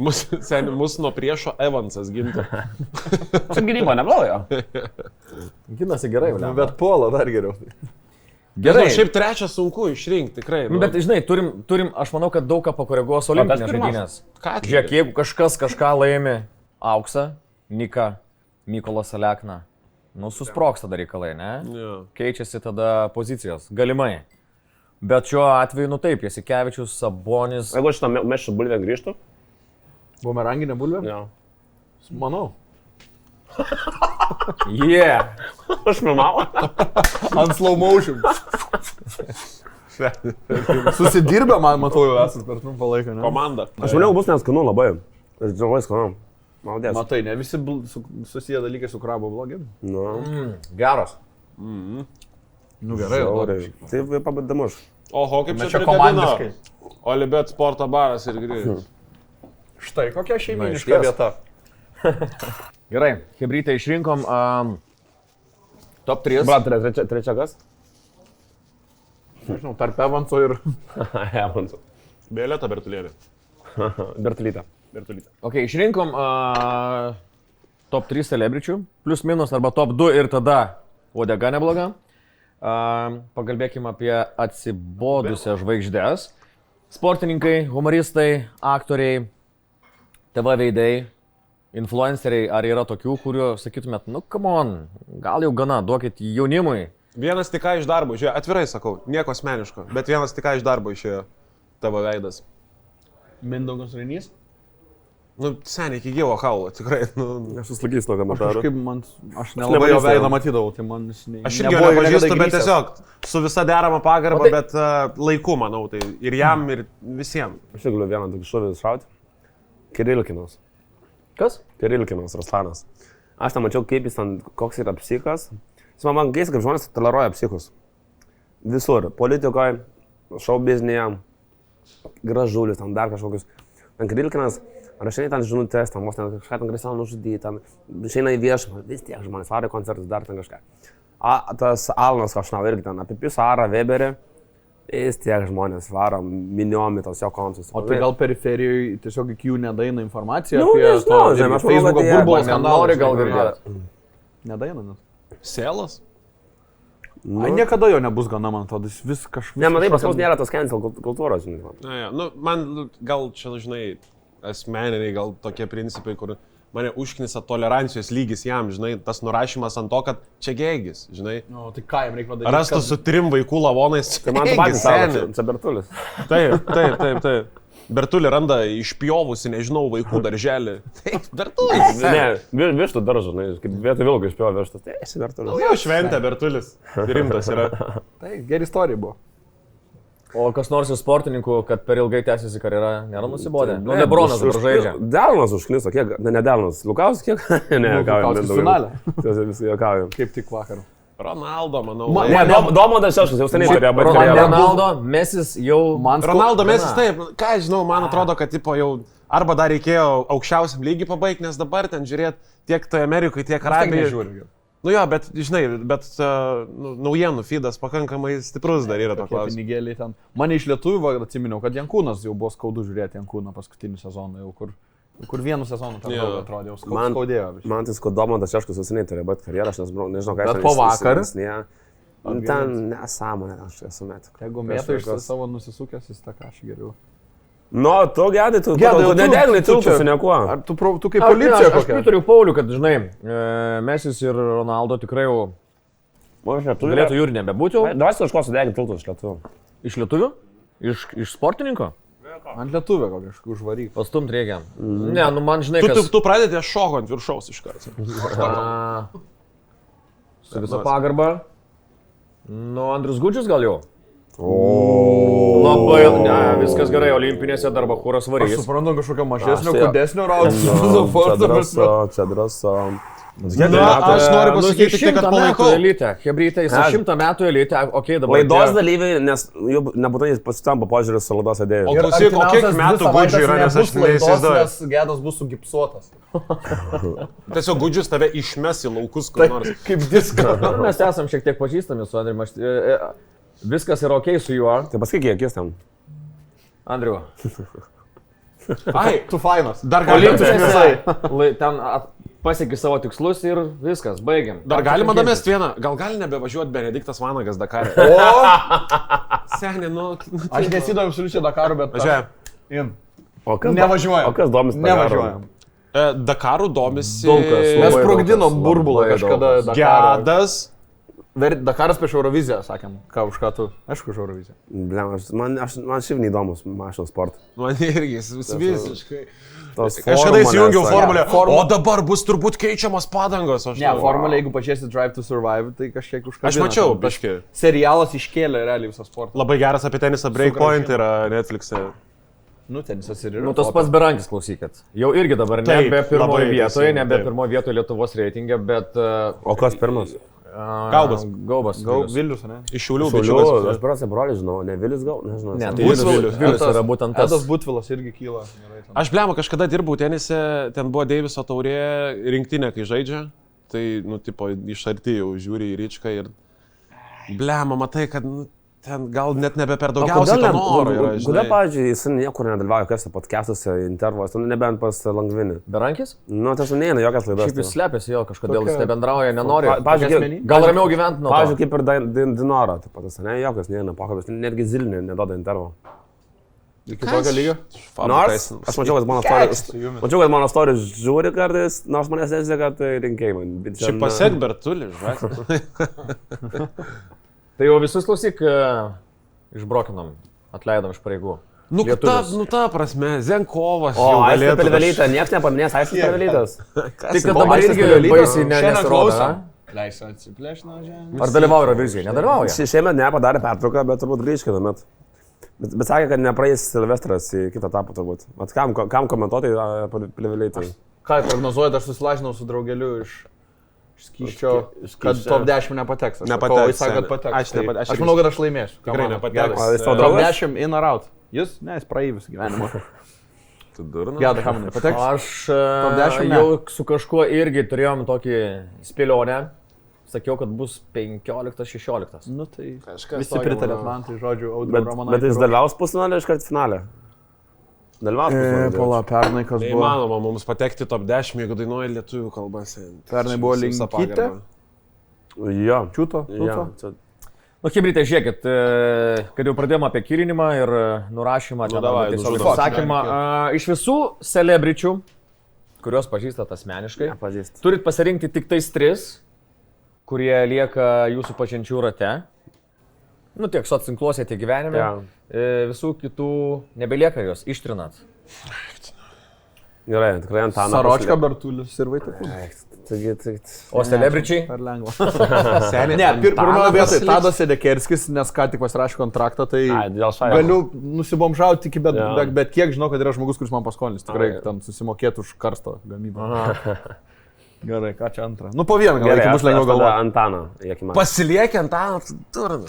Mūsų nuo priešo Evansas gintų. Čia gynyba nebloga. Ginasi gerai, bet Polo dar geriau. Gerai. Šiaip trečią sunku išrinkti, tikrai. Bet žinai, turim, aš manau, kad daug ką pakoreguos olimpinės žaidynės. Žiūrėk, jeigu kažkas kažką laimi auksą, Nika, Mykolas Alekna, nu susprogsta dar reikalai, ne? Yeah. Keičiasi tada pozicijos, galimai. Bet šiuo atveju, nu taip, Jasikevičius, Sabonis. Jeigu šitą mešų bulvę grįžtų? Bumeranginė bulvė? Jo. Manau. Yeah. Aš filmavau. Ant slow motion. Susidirbę, man matau, jau esat per trumpą laiką, ne? Komanda. Aš maniau, bus neskanu labai. Ir labai skanu. Maldės. Matai, ne visi susiję dalykai su krabo blogi. Nu. Geras. Nu gerai. Tai pabadamus. Oho, kaip čia komandiškai. Olibet sporto baras ir grįžus. Štai, kokia šeiminiška vieta. Gerai, hebrytę išrinkom top 3. Trečia kas? Nežinau, tarp Evanso ir... Evanso. Bėlėta Bertulėlė. Bertulytė. Ok, išrinkom top 3 celebričių, plus minus arba top 2 ir tada uodega nebloga. Pakalbėkime apie atsibodusią žvaigždės. Sportininkai, humoristai, aktoriai, TV veidai, influenceriai, ar yra tokių, kuriuo sakytumėt, nu come on, gal jau gana, duokit jaunimui. Vienas tik iš darbo išėjo, atvirai sakau, nieko asmeniško, bet vienas tik iš darbo išėjo tavo veidas. Mindaugas Rainys? Nu, seniai iki gyvo kaulo, tikrai. Nu. Aš suslagys to Aš komentarą. kažkaip aš nelabai jo veidą matydavau, tai man jis Aš irgi jo nepažįstu, bet tiesiog su visa derama pagarba, bet laiku, manau, tai ir jam, ir visiems. Aš galiu vieną tokį šūvį iššauti. Kirilkinas. Kas? Kirilkinas, Ruslanas. Aš ten mačiau, kaip jis ten, koks yra psichas. Jis man keista, kaip žmonės toleruoja psichus. Visur. Politikoje, šou biznėje, gražulis, ten dar kažkokius. Ten Kirilkinas, rašinai ten žinutės, ten vos ten kažką ten grįsau nužudyti, ten išeina į viešumą, vis tiek žmonės varo į koncertus, dar ten kažką. Tas Alanas Kašnau irgi ten apie Pisarą, Weberį, vis tiek žmonės varo miniomi tos jo koncertus. O tai gal periferijoje tiesiog iki jų nedaina informacija Nu, apie nežinau, žinai, aš manau, Facebook'o kad jie burbulo nenori skandalą. gal girdėti. Nedaina net. Sėlas? Ai, niekada jo nebus gana, man atrodo, jis vis kažkaip... Ne, matai, pas mus nėra tos cancel kultūros, žinai. Na, ja. Nu, man gal čia, žinai, asmeniniai gal tokie principai, kur mane užknisa tolerancijos lygis jam, žinai, tas nurašymas ant to, kad čia gėgis, žinai. Nu, tai ką jam reikia padaryti? Rastų su 3 vaikų lavonais. Tai man tu patys savo, čia Bertulis. Taip. Bertulį randa išpjovusi, nežinau, vaikų darželį. Taip, Bertulis. Ne, vištų daržą, žinai, kaip vietoj vilko išpjovo vištas. Tai esi Bertulis. Jau šventė Bertulis. Rimtas yra. Tai geri istorija buvo. O kas nors iš sportininkų, kad per ilgai tęsiasi karjera, nėra nusibodę? Nu, Lebronas dabar žaidžia. Delnas užkniso, kiek, ne Delnas, Lukauskas kiek? Ne, Lukauskas finale. Visi juokaujam. Kaip tik vakar. Ronaldo, manau. Ne, Domantas Šeškus jau seniai turėjo baigti karjerą. Ronaldo, Mesis jau... Ronaldo Mesis, taip, ką žinau, man atrodo, kad tipo jau arba dar reikėjo aukščiausiam lygiai pabaigti, nes dabar ten žiūrėt tiek tai Amerikai, tiek Arabijoje. Nu jo, bet, žinai, naujienų feedas pakankamai stiprus dar yra to klausimas. Pinigėliai ten. Mane iš lietuvių atsiminiau, kad Jankūnas jau buvo skaudu žiūrėti Jankūną paskutinį sezoną, jau kur vienu sezonu tam atrodė, jau skaudėjo. Man tai Domantas Šeškus jau seniai turėjo baigti karjerą, aš nežinau, ką jis bet po vakar. Ten nesąmonė, aš esu metų. Jeigu mėtų iš savo nusisukęs, jis tą kažką geriau. Nu, tu gedai, tu nedeglai tiltų su niekuo. Ar tu kaip policija Aš pritariu Pauliu, kad, žinai, Mesis ir Ronaldo tikrai jau galėtų jūrį nebebūti. Davai su kažko sudeginti tiltų iš lietuvių. Iš lietuvių? Iš sportininko? Ant lietuvio kažkaip užvaryk. Pastumt reikia. Ne, nu man žinai, kas... Tu pradėti šoko ant viršaus iš karto. Su visą pagarbą. Nu, Andrius Gudžius gal jau? Labai, ne, viskas gerai, olimpinėse darbo kūras varys. Aš suprantu kažkokio mažesnio, kudesnio raudžio. Čia drąso. Aš noriu pasakyti, kad palaikau. Hebrytė, jis 100 metų elite, okei, dabar. Laidos dalyviai, nes nebūtinai pasitampa požiūris su laidos idėjos. O klausyk, o kiek metų Gudžiui yra, nes aš neįsivaizduoju. Nes Gedas bus sugipsuotas. Tiesiog Gudžius tave išmes į laukus kur nors. Kaip diską. Mes esam šiek tiek pažįstami su Andriu. Viskas yra okei su juo. Tai pasakyk, kiek jis ten. Andriu. Ai, tu fainas. Dar galima Ten pasieki savo tikslus ir viskas, baigiam. Dar galima damest vieną. Gal gali nebevažiuoti Benediktas Vanagas Dakarė? Seniai, nu... Aš nesidomiu absoliučiai Dakaru, bet... Važiuojam. Nevažiuojam. O kas domisi? Nevažiuojam. Dakarų domisi... Mes sprogdinom burbulą kažkada Dakarą. Gedas. Dakaras prieš Euroviziją, sakėm. Ką už ką tu? Aišku, už Euroviziją. Man šiaip neįdomus mašinų sportas. Man irgi, visiškai. Kažkada įsijungiau formulę, o dabar bus turbūt keičiamas padangos. Ne, formulė, jeigu pažiūrėsi Drive to Survive, tai kažkiek užkabina. Aš mačiau, biškai. Serialas iškėlė realiai visą sportą. Labai geras apie tenisą Breakpoint yra Netflix'e. Nu, tenisas ir yra. Nu, tas pats Berankis, klausykit. Jau irgi dabar nebe pirmoje vietoje, nebe pirmoje vietoje Lietuvos reitinge, bet... O kas pirmas? Gaubas. Vilius, ne? Iš Šiaulių. Aš pirmiausia brolį žinau, ne Vilius gal, nežinau. Ne, tai Vilius yra būtent tas. Edas Butvilas irgi kyla. Aš blemo, kažkada dirbau tenise, ten buvo Deiviso taurė rinktinė, kai žaidžia. Tai, nu, tipo, iš arti jau žiūri į Ryčką ir blemo, matai, kad ten gal net nebe per daugiausiai to noro yra, žinai. Kodėl, pavyzdžiui, jis niekur nedalyvauja jokiuose podcastuose, intervuose, nebent pas Langvinį. Berankis? Nu, tas neina jokias laidas. Šiaip jis slepiasi jo, kažkodėl jis nebendrauja, nenori. Pavyzdžiui, gal ramiau gyventi nuo to. Pavyzdžiui, kaip ir Dinora, taip pat, ne, jokias neina pokalbis, netgi Zilinė neduoda intervo. Iki tokio lygio? Nors, aš mačiau, kad mano stories žiūri kartais, nors manęs neseka, tai rinkėjai man. Čia pasiek Bertulį, žinai. Tai jau visus klausyk išbrokinom, atleidom iš pareigų. Nu, ta prasme, Zenkovas. O, Aistė Pilvelytė, niekas nepaminės Aistės Pilvelytės. Tik kad dabar irgi baisiai nesirodo. Leisiu atsiplėšti, Ar dalyvauja Eurovizijai? Nedalyvauja. Šiemet nepadarė pertrauką, bet turbūt grįžk kitą metą. Bet sakė, kad nepraeis Silvestras į kitą etapą turbūt. Vat kam komentuoti Pilvelytė? Ką prognozuojate, aš susilažinau su draugeliu iš Skyščio, kad top 10 nepateks. Jis sako, kad pateks. Aš manau, kad aš laimėsiu. Tikrai nepateks. Top 10 in or out. Jis? Ne, jis praeivis gyvenimo. Tu durna. Geda, kam nepateks? Aš jau su kažkuo irgi turėjom tokį spėlionę. Sakiau, kad bus 15-16. Nu tai visi pritarėt man, tai žodžiu, Audriu Romanai. Bet jis dalyvaus pusfinalį iškart finalę. Dalyvaus pusfinalį. Pala, pernai kas buvo? Neįmanoma mums patekti top 10, jeigu dainuoja lietuvių kalbas. Pernai buvo Linkytė. Jo. Čiūto? Nu, Chebrytė, žiūrėkit, kad jau pradėjome apie kilinimą ir nurašymą, tiesiog pasakymą. Iš visų celebričių, kuriuos pažįstat asmeniškai, turit pasirinkti tik tais 3, kurie lieka jūsų pažinčių rate. Nu, tiek socinkluose, tiek gyvenime. Visų kitų nebelieka jos, ištrinat. Gerai, tikrai Antanas. Saročka, Bertulis ir Vaitekūnas. O celebričiai? Per lengva. Ne, pirmoje vietoje Tadas Sedekerskis, nes ką tik pasirašė kontraktą, tai galiu nusibomžauti iki, bet kiek žinau, kad yra žmogus, kuris man paskolins. Tikrai ten susimokėtų už karsto gamybą. Gerai, ką čia antrą? Nu, po vieną, gal bus lengviau galvoti. Antaną. Pasiliekė Antaną, durna.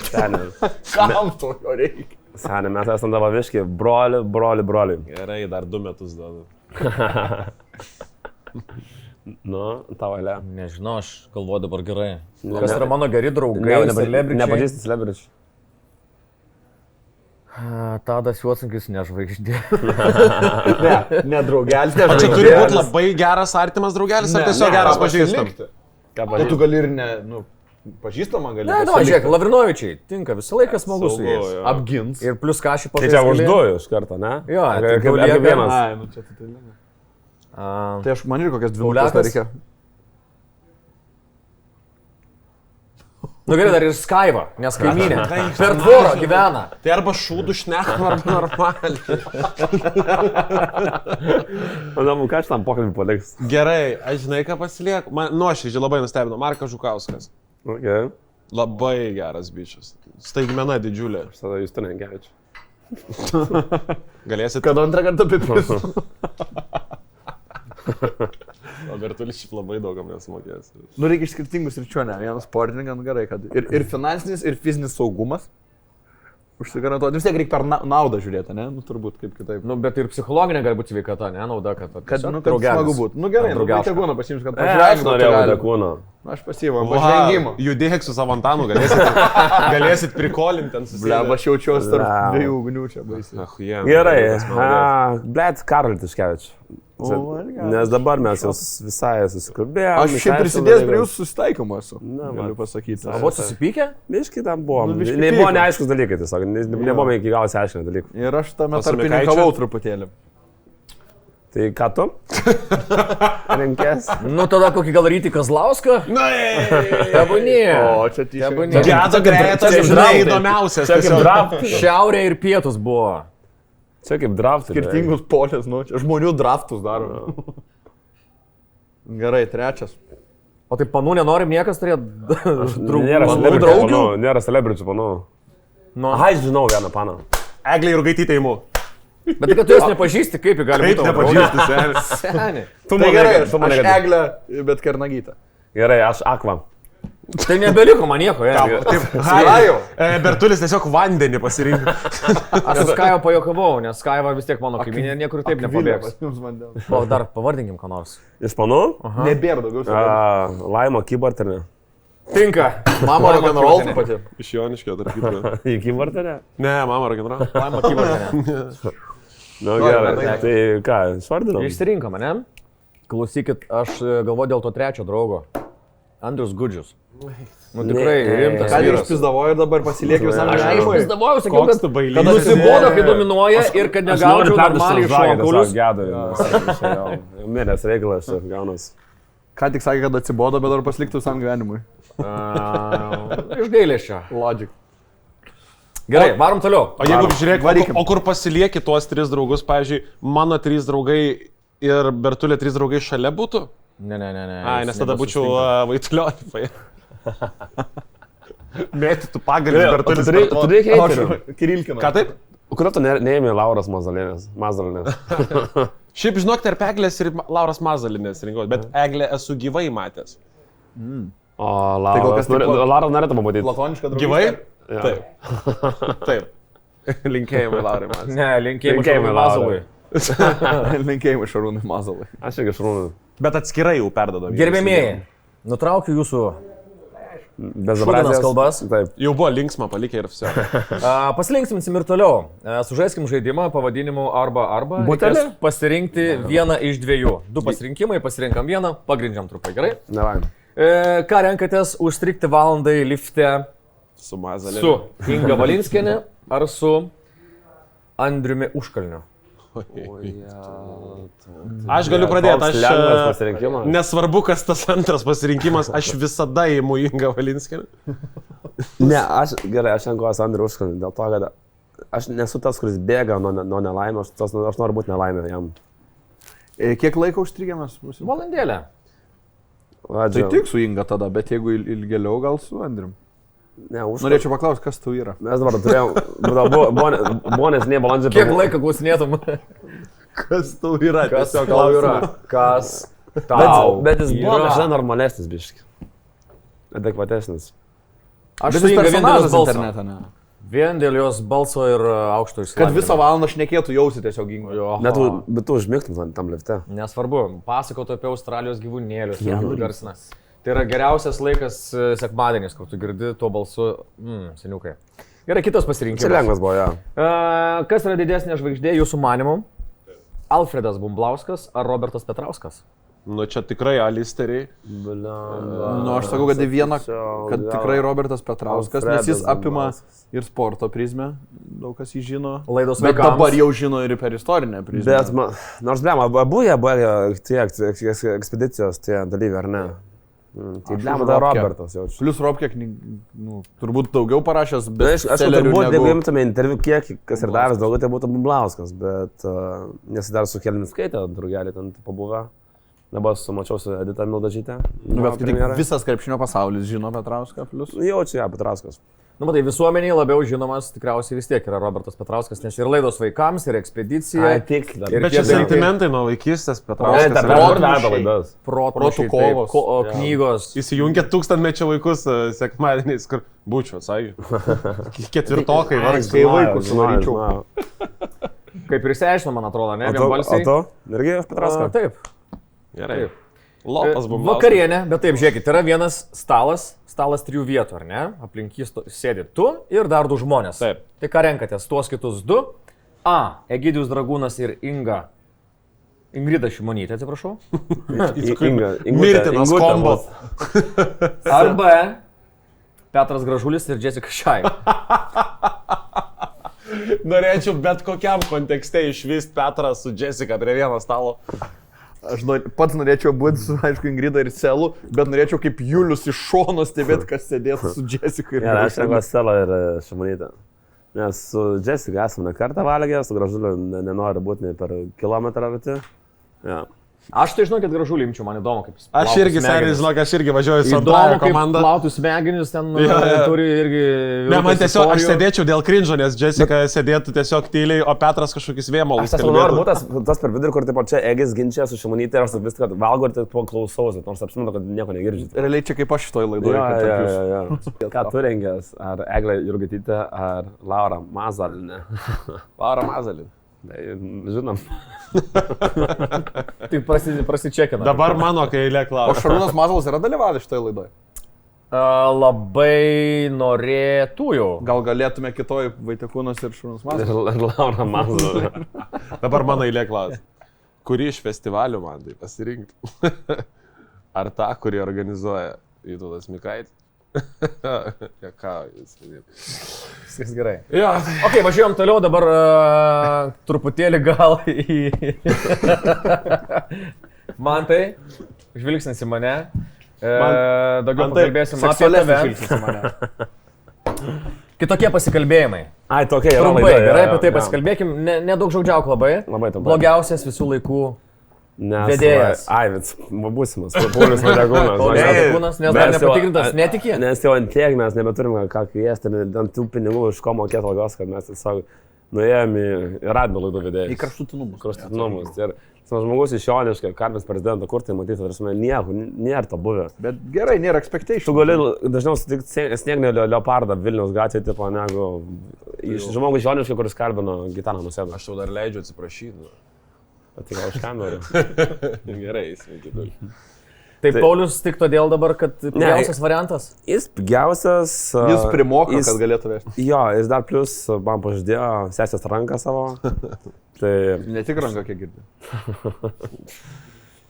Kam to jo reikia? Senė, mes esame davaviški, broli. Gerai, dar 2 metus duodu. Nu, tavo eilė. Nežinau, aš galvoju dabar gerai. Kas yra mano geri draugai, celebričiai? Nepažįsti celebričiai. Tadas Juodsnukius nežvaigždė. Ne draugelis, O čia turi būti labai geras artimas draugelis, ar tiesiog geras pažįstamas? Tai tu gali ir ne, nu, pažįstamą gali. Ne, žiūrėk, Lavrinovičiai, tinka, visą laiką smagus su jais. Apgins. Ir plus ką šį Tai čia už 2 iš karto, ne? Jo, kaip vienas. Ai, nu čia tai lengva. Tai aš man ir kokias 2 minutės reikia. Nu gerai, dar ir Skaiva, nes kaimynė. Per tvorą gyvena. Tai arba šūdų šnekam, arba normaliai. Manau, ką aš tam pokalbį paliks? Gerai, aš žinai, ką pasilieku. Man nuoširdžiai labai nustebino. Markas Žukauskas. Okay. Labai geras bičias. Staigmena didžiulė. Aš tada jūs Negevičiu. Galėsit... Kad antrą kartą pipis. O Bertulis šiaip labai daugam nesumokės. Nu, reikia iš skirtingų sričių, ne? Vienas sportininkas gerai, kad ir finansinis, ir fizinis saugumas užsigarantuoti. Vis tiek reikia per naudą žiūrėti, ne? Nu, turbūt kaip kitaip. Nu, bet ir psichologinė gali būti sveikata, ne? Nauda, kad smagu būtų. Nu, gerai, Vaitekūną pasiimsiu, kad Aš norėjau Vaitekūną. Aš pasiėmiau, pažvengimą. Judėk su savo Antanu, galėsit prikolinti ant susėdę. Ble, aš jaučiuosi tarp 2 ugnių čia baisiai. Gerai, blet, Karolį Tiškevičių. Nes dabar mes jau visai susikalbėjome. Aš šiaip prisidėjęs prie jūsų susitaikymo esu, galiu pasakyti. O buvo susipykę? Biškai tam buvo. Nebuvo neaiškus dalykai tiesiog, nebuvome iki galo aiškinę dalykai. Ir aš tame tarpininkavau truputėlį. Tai ką tu? Renkės? Nu tada kokį gal Rytį Kazlauską? Tebūnie. O, čia tyčia. Gedo greitas, žinai, įdomiausias. Šiaurė ir pietus buvo. Čia kaip draftai. Skirtingus polės, nu, čia žmonių draftus daro. Gerai, 3. O tai panų nenorim niekas turėti draugų? Nėra celebričių panų. Aha, žinau vieną paną. Eglė Jurgaitytė įmu. Bet tai, kad tu jos nepažįsti, kaip jį gali būti? Kaip nepažįsti, seniai. Tai gerai, aš Eglę, bet Kernagytę. Gerai, aš Akva. Tai nebeliko man nieko, Skaiva. Bertulis tiesiog vandenį pasirinko. Aš su Skaiva pajokavau, nes Skaiva vis tiek mano kaimynė niekur taip nepabėgs. O dar pavardinkim ką nors. Iš panų? Nebėra daugiau. Laima Kybartinė. Tinka. Mama rock'n'roll pati. Iš Joniškio, tarp kitko. Į Kybartinę? Ne, mama rock'n'roll. Laima Kybartinė. Nu gerai, tai ką, išvardinam? Išsirinkome, ne? Klausykit, aš galvoju dėl to 3 draugo. Andrius Gudžius. Nu tikrai rimtas. Ką jūs pizdavojo ir dabar pasiliekė visam gyvenimui? Aš pizdavoju, sakiau, kad nusibodo, kai dominuoja ir kad negaučiau normaliai šonkaulius. Miręs reikalas čia gaunas. Ką tik sakė, kad atsibodo, bet dar pasiliktų visam gyvenimui. Iš gailesčio. Logic. Gerai, varom toliau. O jeigu žiūrėk, varykim. o kur pasilieki tuos 3 draugus, pavyzdžiui, mano 3 draugai ir Bertulė 3 draugai šalia būtų? Ne. Ai, nes tada būčiau Vaitulionį. Mėtytų pagalį Bertulis. Tu reikia eiti. Kirilkina. Ką taip? Kodėl tu neėmė Lauras Mazalinės? Šiaip žinok, tarp Eglės ir Lauras Mazalinės rinkau, bet Eglę esu gyvai matęs. O Lauras norėtų pamatyti. Platoniška draugystė. Gyvai? Taip. Taip. Linkėjimai Laurai Mazalai. Ne, linkėjimai Mazalui. Linkėjimai Šarūnui Mazalai. Aš irgi Šarūnui. Bet atskirai jau perdodam. Gerbėmėjai, nutraukiu jūsų Bez šūdinas kalbas. Taip. Jau buvo linksma palikę ir viso. Pasilinksminsim ir toliau. Sužaiskim žaidimą pavadinimu arba. Butelį? Reikės pasirinkti vieną iš 2. 2 pasirinkimai, pasirinkam vieną, pagrindžiam trupai, gerai? Nelaimė. Ką renkatės užstrikti valandai lifte Su Mazalė. su Inga Valinskienė ar su Andriumi Užkalniu? Aš galiu pradėti, lengvas aš pasirinkimas. nesvarbu, kas tas antras pasirinkimas, aš visada įimu Ingą Valinskinį. Ne, aš renkuosi Andrių Užkalnį, dėl to, kad aš nesu tas, kuris bėga nuo nelaimės, aš noriu būti nelaimė jam. Kiek laiko užstrigėmės? Valandėlė. Tai tik su Inga tada, bet jeigu ilgėliau, gal su Andrium. Ne, Norėčiau paklausti, kas tu yra. Mes dabar turėjom, buvo nesiniai balandžio. Kiek laiko klausinėtum? Kas tau yra? Kas Tiesiog tau yra? Kas tau Bet jis buvo yra? kažkaip normalesnis biški. Adekvatesnis. Aš Bet su Inga vien dėl personažas jos balso. internete, ne. Vien dėl jos balso ir aukšto išsilavinimo. Kad visą valandą šnekėtų jausi tiesiog Ingo. Bet tu užmigtum tam lifte. Nesvarbu, pasakotų apie Australijos gyvūnėlius, garsinas. Tai yra geriausias laikas sekmadienis, kur tu girdi tuo balsu, seniukai. Gerai, kitas Čia pasirinkimas. lengvas buvo, jo. Kas yra didesnė žvaigždė jūsų manimu? Alfredas Bumblauskas ar Robertas Petrauskas? Nu čia tikrai alisteriai. Nu, aš sakau, kad į vieną, kad tikrai Robertas Petrauskas, nes jis apima ir sporto prizmę, daug kas jį žino. Laidos Bet vaikams. dabar jau žino ir per istorinę prizmę. Bet, nors blema, buvo tie ekspedicijos tie dalyviai, ar ne? Tai blema, tai Robertas jaučiu. Plius Robkė, turbūt daugiau parašęs, bet Aš turbūt, jeigu imtume interviu, kiek kas ir davęs daugiau, tai būtų Bumblauskas, bet nes dar su Kelmin skaitė, draugelį ten pabuvę. Dabar sumačiau su Edita Mildažytė. Bet kaip tik visas krepšinio pasaulis žino Petrauską plius. Jaučiu, ja, Petrauskas. Nu, matai, visuomeniai labiau žinomas tikriausiai vis tiek yra Robertas Petrauskas, nes ir laidos vaikams, ir ekspedicija. Tiksliai. Ir Bet tie čia dalykai. sentimentai nuo vaikystės, Ne, Petrauskas. dar yra- veda laidas. Protų kovos. Knygos. Įsijungia 1000-mečio vaikus sekmadieniais, kur būčiau, sąjų. Ketvirtokai, Kai vaikus suvaryčiau. Kaip ir išsiaiškino, man atrodo, ne? O Vienbalsiai. tu? Irgi Petrauskas? Taip. Gerai. Lopas buvo. Vakarienė, bet taip, žiūrėkit, yra vienas stalas 3 vietų, ar ne? Aplink jį sėdi tu ir dar 2 žmonės. Taip. Tai ką renkatės, tuos kitus 2? A. Egidijus Dragūnas ir Ingrida Šimonytė, atsiprašau. Mirtinas kombo. Ar B. Petras Gražulis ir Jessica Shai. Norėčiau bet kokiam kontekste išvysti Petrą su Jessica prie vieno stalo. Aš pats norėčiau būti su, aišku, Ingrida ir Selu, bet norėčiau kaip Julius iš šono stebėti, kas sėdėtų su Jessica ir Ne, aš renkuosi Selą ir Šimonytę. Nes su Jessica esame ne kartą valgę, su Gražuliu nenoriu būti nei per kilometrą arti. Ja. Aš tai žinau, kad Gražulį imčiau, man įdomu, kaip jis. Aš plautų irgi, smegenis. žinok, aš irgi važiuoju su Įdomu, antrąją kaip komandą. plautų smegenis ten Jo. turi irgi... Ne, man vilkas tiesiog, aš istorijų. sėdėčiau dėl krinžo, nes Jessica sėdėtų tiesiog tyliai, o Petras kažkokius vėmalus. Aš tiesiog noriu būti tas per vidurį, kur taip čia Egis ginčia su Šimonytė ir aš vis kad valgo ir taip klausausi, nors apsimenu, kad nieko negirdžiu. Realiai čia kaip aš šitoj laidoje. Ką tu rengęs? Ar Eglė Jurgitytė, ar Laura Mazalinė? Laura Mazalin. Tai žinom. Tai prasičekina. Dabar mano, kai eilė O klausia. Šarūnas Mazalas yra dalyvavęs šitoj laidoje. Labai norėtų jau. Gal galėtume kitoj Vaitekūnas ir Šarūnas Mazalas. Ir Laura Mazalinė. Dabar mano eilė klausia. Kurį iš festivalių man tai pasirinkti? Ar tą, kurį organizuoja Vytautas Mikaitis? Ja, ką jūs vadinate? Viskas gerai. Ja, Ok, važiuojam toliau, dabar truputėlį gal į... Mantai, žvilgsnis į mane. Daugiau Mantai, pakalbėsim apie seksualesnis tave. žvilgsnis į mane. Kitokie pasikalbėjimai. Ai, tokia yra. Trumpai, gerai, apie tai pasikalbėkim. Nedaug žodžiauk labai. Labai trumpai. Blogiausias visų laikų vedėjas. Ai, būsimas. Paulius Vadegūnas. Nes dar nepatikrintas, netikė. Nes jau ant tiek mes nebeturime ką kviesti, ant tų pinigų iš ko mokėti algos, kad mes tiesiog nuėjom į radijo laidų vedėjus. Į kraštutinumus. Kraštutinumus. Ir žmogus iš Joniškio, Karmės prezidento, kur tai matyti, tarsi nieko, nėra to buvę. Bet gerai, nėra expectation. Tu gali dažniau sutikti sniegnio leopardą Vilniaus gatvėje, tipo, negu žmogus iš Joniškio, kuris kalbino Gitaną Nausėdą. Aš tau dar leidžiu atsiprašyti. Bet tai gal už ką noriu. Gerai, sveiki. Tai Paulius tik todėl dabar, kad pigiausias variantas? Jis pigiausias. Jis primoka, kad galėtų vežti. Jo, jis dar plus man pažadėjo sesės ranką savo. Tai... Ne tik ranką, kiek girdė.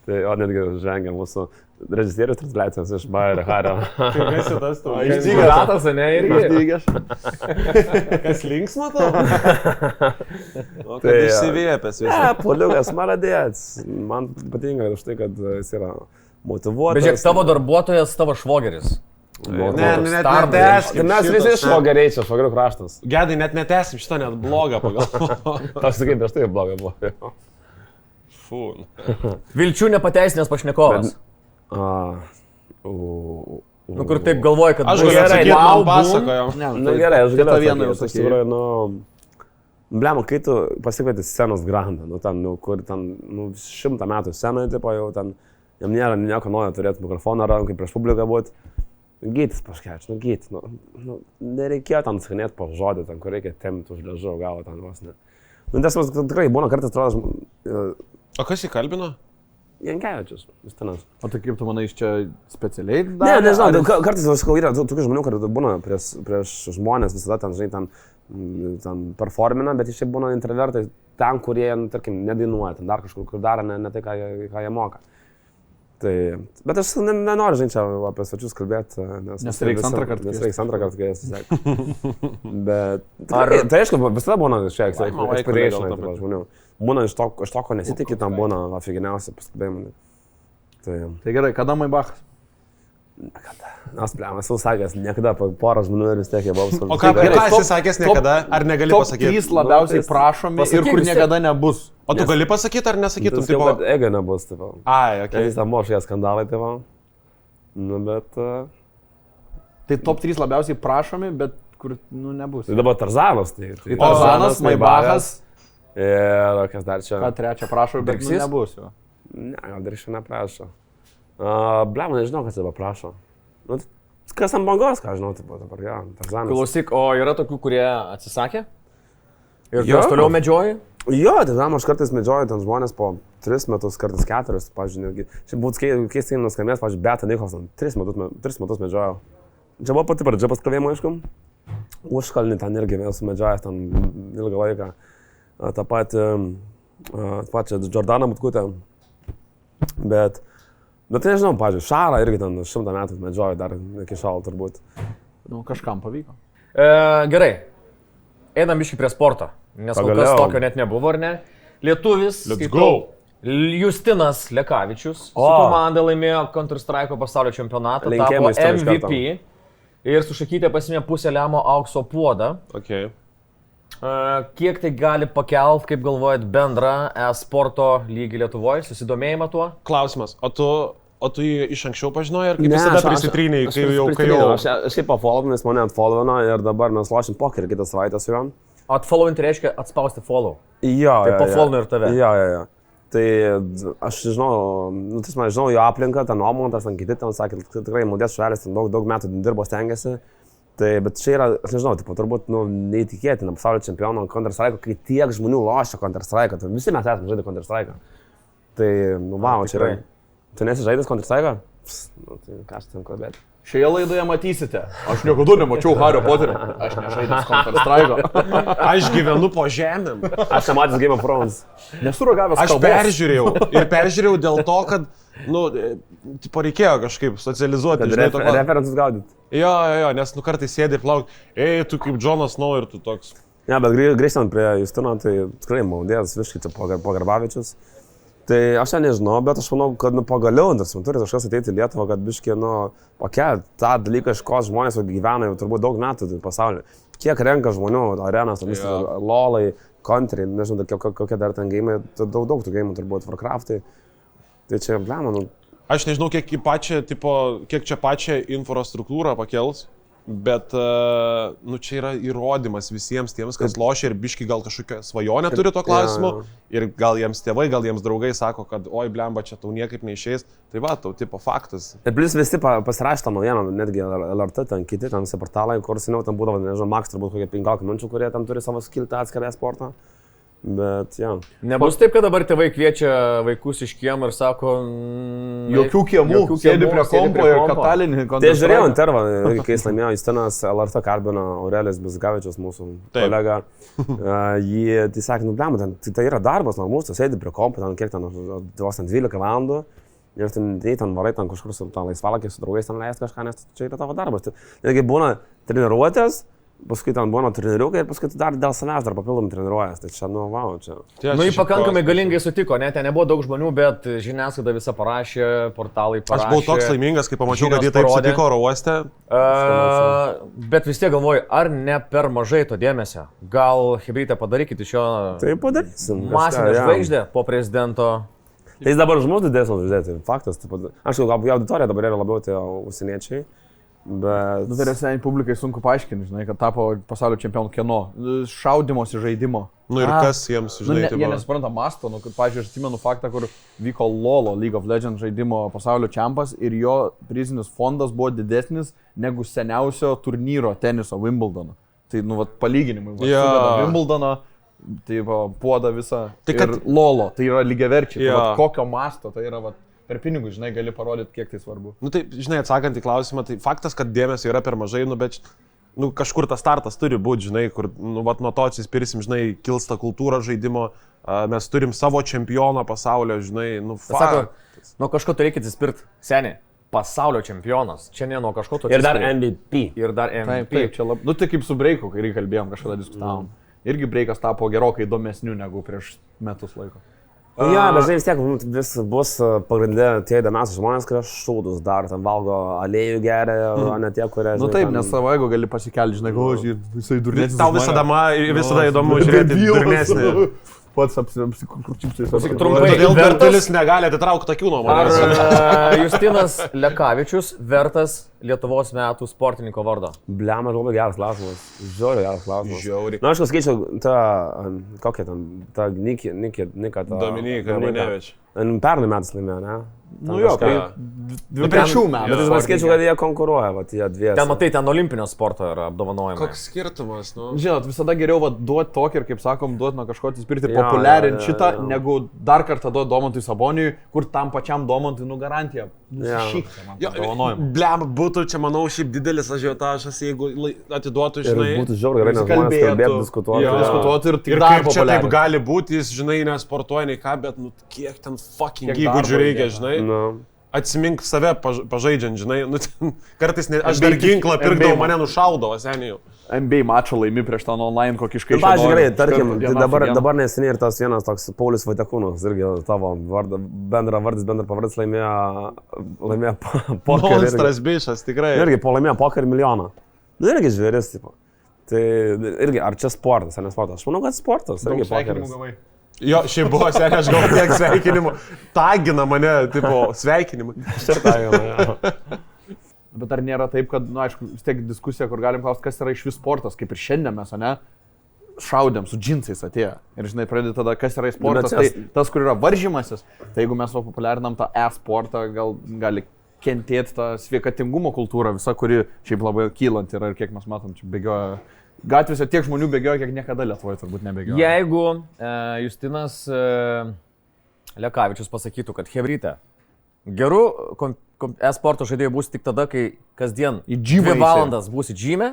Tai, o netgi žengia mūsų režisierius transliacijos iš Bayerio Hario. Kas jau tas tu? Išdygęs ratas, ne? Išdygęs. Kas linksma to? O kad Tai, išsivėpęs visą. Ne, Poliukas, maradėts. Man patinka už tai, kad jis yra motivuotas. Bet žiūrėk, tavo darbuotojas, tavo švogeris. Tai mes visi švogeriai čia, švogerių kraštas. Gedai, net netęsim šitą net blogą pagal. Aš sakai, prieš tai bloga buvo. Fū. Vilčių nepateisinęs pašnekovas. Nu, kur taip galvoji, kad... Aš galiu atsakyti, man pasakojo. Na gerai, aš galiu vieną jau atsakyti. Iš tikrųjų, blemo, kai tu pasikvieti scenos grandą, kur ten 100 metų scenoje, tipo, jau ten, jam nėra nieko naujo turėti mikrofoną rankai prieš publiką būti. Gytis Paškevičius, gytis, nereikėjo ten skanėti po žodį, ten, kur reikia temti už liežuvio galą ten vos ne. Tiesiog tikrai būna kartais atrodo... O kas jį kalbino? Jankevičius, Justinas. O tai kaip tu manai, iš čia specialiai Ne, darė? nežinau, kartais aš sakau, yra tokių žmonių, kad būna prieš žmonės visada ten, žinai, ten performina, bet iš čia būna intravertai ten, kurie, tarkim, nedainuoja, ten dar kažkur, kur daro ne tai, ką jie moka. Tai, bet aš nenoriu, žinai, čia apie svečius kalbėti, nes reiks antrą kartą. Nes reiks antrą kartą, kai jie susisek. Bet, tai aišku, visada būna šiek tiek inspirational žmonių. Būna iš to, ko nesitikė, tam būna afiginiausi paskalbėjimai. Tai gerai, kada Maybachas? Nes, blem, esu sakęs, niekada porą žmonių ir vis tiek jie buvo O ką esi sakęs niekada, ar negali pasakyti? Top 3 labiausiai prašomi ir kur niekada nebus. O tu gali pasakyti ar nesakytum? Taip, kad ego nebus, taip. Ai, okei. Jis tam buvo šie skandalai, taip. Nu, bet... Tai top 3 labiausiai prašomi, bet kur, nebus. Tai dabar Tarzanas, tai. Tarzanas, Maybachas. Ir kas dar čia? Ką trečią prašo, bet nebus jo. Ne, gal dar išviena prašo. Blem, nežinau, kas dabar prašo. Nu, kas ant bangos, ką žinau, taip dabar, ja, Tarzanas. Klausyk, o yra tokių, kurie atsisakė? Ir tu toliau medžioji? Jo, tai tam aš kartais medžioju ten žmonės po 3 metus, kartais 4, pavyzdžiui, netgi. Čia būtų keistai nuskambės, pavyzdžiui, Beata Nicholson, 3 metus medžiojau. Čia buvo pati pradžia paskalbėjimo, aišku. Užkalnį ten irgi vėl sumedžiojęs ten ilgą laiką. tą pačią Jordaną Butkutę. Bet tai nežinau, pavyzdžiui, Šarą irgi ten 100 metų medžioju dar iki šiol turbūt. Nu, kažkam pavyko. Gerai, einam biškį prie sporto, nes kol kas tokio net nebuvo, ar ne? Lietuvis, Justinas Lekavičius su komanda laimėjo Counter-Strike pasaulio čempionatą, tapo MVP ir su Šakytė pasimė pusę lemo aukso puodą. Okay. Kiek tai gali pakelt, kaip galvojat, bendrą e-sporto lygį Lietuvoje, susidomėjimą tuo? Klausimas, o tu jį iš anksčiau pažinojai, ar kaip visada prisitrynei, kai jau... Aš šiaip pafollowinu, jis mane atfollowino ir dabar mes lošim pokerį kitą savaitę su juo. Atfollowinti reiškia atspausti follow. Jo, tai pafollowinu ir tave. Jo. Tai aš žinau jo aplinką, ten Omontas, ten kiti, ten sakė, tikrai Modės Šalis, ten daug metų dirbo, stengiasi. Tai, bet čia yra, aš nežinau, turbūt neįtikėtina pasaulio čempiono Counter-Strike, kai tiek žmonių lošia Counter-Strike, tai visi mes esame žaidę Counter-Strike. Tai, wow, čia yra. Tu nesi žaidęs Counter-Strike? Tai ką aš ten kalbėti? Šioje laidoje matysite. Aš niekada nemačiau Hario Poterio. Aš nežaidęs Counter-Strike. Aš gyvenu po žemėm. Aš nematęs Game of Thrones. Nesu ragavęs kalbos. Aš peržiūrėjau dėl to, kad, reikėjo kažkaip socializuoti. Kad referensus gaudyti. Jo, nes kartais sėdė ir plauk, tu kaip Jonas Snow ir tu toks. Ne, bet grįžtant prie Justino, tai tikrai maudės, visiškai čia Pagarbavičius. Tai aš nežinau, bet aš manau, kad pagaliau, nes man turi kažkas ateiti į Lietuvą, kad biškai, tą dalyką, iš ko žmonės gyvena jau turbūt daug metų pasaulyje. Kiek renka žmonių, arenas, lolai, country, nežinau, kokie dar ten gėjimai, daug tų gėjimų turbūt, Warcraftai. Tai čia, manau. Aš nežinau, kiek čia pačią infrastruktūrą pakels. Bet, čia yra įrodymas visiems tiems, kas lošia ir biški gal kažkokią svajonę turi to klausimu. Ir gal jiems tėvai, gal jiems draugai sako, kad oi, blemba, čia tau niekaip neišeis. Tai va, tau tipo faktas. Ir plus visi pasirašė tą naujieną, netgi LRT, ten kiti, ten visi portalai, kur seniau ten būdavo, nežinau, Max turbūt kokie 15 minučių, kurie ten turi savo skiltą atskirą sportą. Bet, ja. Nebus taip, kad dabar tėvai kviečia vaikus iš kiemo ir sako... Jokių kiemų, sėdi prie kompo ir katalinį kontekstą. Tai žiūrėjau intervą, kai jis laimėjo Justinas, LRT kalbino Aurelijus Bizgavičius, mūsų kolega. Tai sakė, blemba, tai yra darbas nuo mūsų, sėdi prie kompo, ten kiek ten, 12 valandų. Ir ten varai ten kažkur su laisvalakį su draugais ten leist kažką, nes čia yra tavo darbas. Netgi būna treniruotės, paskui ten būna trenirukai ir paskui tu dar dėl savęs dar papildomai treniruojas. Tai čia, wow, čia. Jį pakankamai galingai sutiko, ne, ten nebuvo daug žmonių, bet žiniasklaida visa parašė, portalai parašė. Aš buvau toks laimingas, kai pamačiau, kad jie taip sutiko oro uoste. Bet vis tiek galvoju, ar ne per mažai to dėmesio? Gal Chebrytė padarykit iš jo masinę žvaigždę po prezidento. Tai jis dabar už mus didesnis žvaigždė, faktas. Aš gal auditorija dabar yra labiau tie užsieniečiai. Bet... Vyresniai publikai sunku paaiškinti, žinai, kad tapo pasaulio čempionų kieno. Šaudimosi žaidimo. Ir kas jiems, žinai, jie nesupranta masto. Pavyzdžiui, aš atsimenu faktą, kur vyko LOLO, League of Legends žaidimo pasaulio čempas ir jo prizinis fondas buvo didesnis negu seniausio turnyro teniso Wimbledono. Tai, palyginimui. Wimbledono, tai puoda visą. Tai kad LOLO, tai yra lygiaverčiai. Tai, kokio masto, tai yra... Per pinigus, žinai, gali parodyti, kiek tai svarbu. Tai, žinai, atsakant į klausimą, tai faktas, kad dėmesio yra per mažai, bet, kažkur tas startas turi būti, žinai, kur, nuo to atsispirsim, žinai, kilsta kultūra žaidimo, mes turim savo čempioną pasaulio, žinai, Sako, nuo kažko tai reikia atsispirti, seniai, pasaulio čempionas, čia ne nuo kažko to atsispirti. Ir dar MVP. Ir dar MVP. Taip, čia labai, tai kaip su breiku, kai kalbėjom, kažkada diskutavom. Irgi breikas tapo gerokai įdomesniu negu prieš metus laiko. Ja, bet vis tiek bus pagrindė tie įdomiausi žmonės, kurie šūdus dar, ten valgo aliejų geria, o ne tie, kurie... Taip, nes savo ego gali pasikelti, žinai, jisai durnesnis. Tau visada įdomu žiūrėti durnesnį. Pats apsikurčypsiai. Todėl Bertulis negali atitraukti akių nuo manęs. Ar Justinas Lekavičius vertas Lietuvos metų sportininko vardo? Bliamas, labai geras klausimas. Žiauriai geras klausimas. Žiauriai. Aš skaičiau kokią ten, tą Niką. Dominyką Manevič. Pernai metais laimėjo, ne? Prieš šių metų. Bet aš skaičiau, kad jie konkuruoja, jie dviesi. Ten matai, ten olimpinio sporto yra apdovanojimai. Koks skirtumas, Žinot, visada geriau duoti tokį ir, kaip sakom, duoti nuo kažko atsispirti ir populiarinti šitą, negu dar kartą duoti Domantui Saboniui, kur tam pačiam Domantui garantija. Blem, būtų čia, manau, šiaip didelis ažiotažas, jeigu atiduotų, žinai. Ir būtų žiauriai gerai, nes žmonės kalbėtų, diskutuotų ir tik dar kaip čia taip gali būti, jis, žinai, nesportuoja nei ką, bet, kiek ten fucking įgūdžių reikia, žinai. Atsimink save pažaidžiant, žinai. Kartais aš dar ginklą pirkdavau, mane nušaudavo, seniai jau. NBA mačą laimi prieš tą online kokį iškaišą. Pavyzdžiui, gerai, tarkim, dabar neseniai ir tas vienas toks Paulius Vaitiekūnas, irgi tavo bendra pavardis laimėjo pokerį. Monstras bišas, tikrai. Irgi laimėjo pokerį milijoną. Irgi žvėris, tipo. Tai irgi, ar čia sportas, ar ne sportas? Aš manau, kad sportas, irgi pokeris. Jo, šiaip buvo, seniai, aš gavau tiek sveikinimų. Tagina mane, tipo, sveikinimų. Bet ar nėra taip, kad, aišku, vis tiek diskusija, kur galim klausti, kas yra iš vis sportas, kaip ir šiandien mes, ne, šaudėm su džinsais atėjo. Ir, žinai, pradedi tada, kas yra sportas, tai tas, kur yra varžymasis. Tai jeigu mes populiarinam tą e-sportą, gali kentėti tą sveikatingumo kultūrą, visa, kuri šiaip labai kylant yra ir kiek mes matom, čia bėgioja. Gatvėse tiek žmonių bėgioja, kiek niekada Lietuvoje turbūt nebėgioja. Jeigu Justinas Lekavičius pasakytų, kad Chebrytė, gerų e-sporto žaidėjų bus tik tada, kai kasdien 2 valandas būsi džime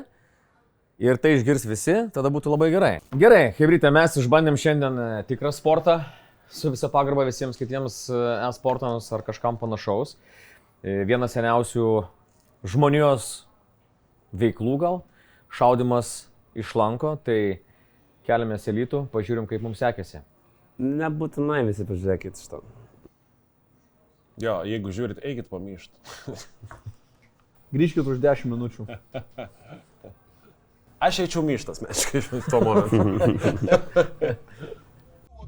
ir tai išgirs visi, tada būtų labai gerai. Gerai, Chebrytė, mes išbandėm šiandien tikrą sportą, su visa pagarba visiems kitiems e-sportams ar kažkam panašaus. Vienas seniausių žmonijos veiklų gal, šaudimas iš lanko, tai keliamės į Alytų, pažiūrim, kaip mums sekėsi. Nebūtinai visi pažiūrėkit šitą. Jo, jeigu žiūrit, eikit pamyšt. Grįžkit už 10 minučių. Aš eičiau myštas, meškai, iš to momentu.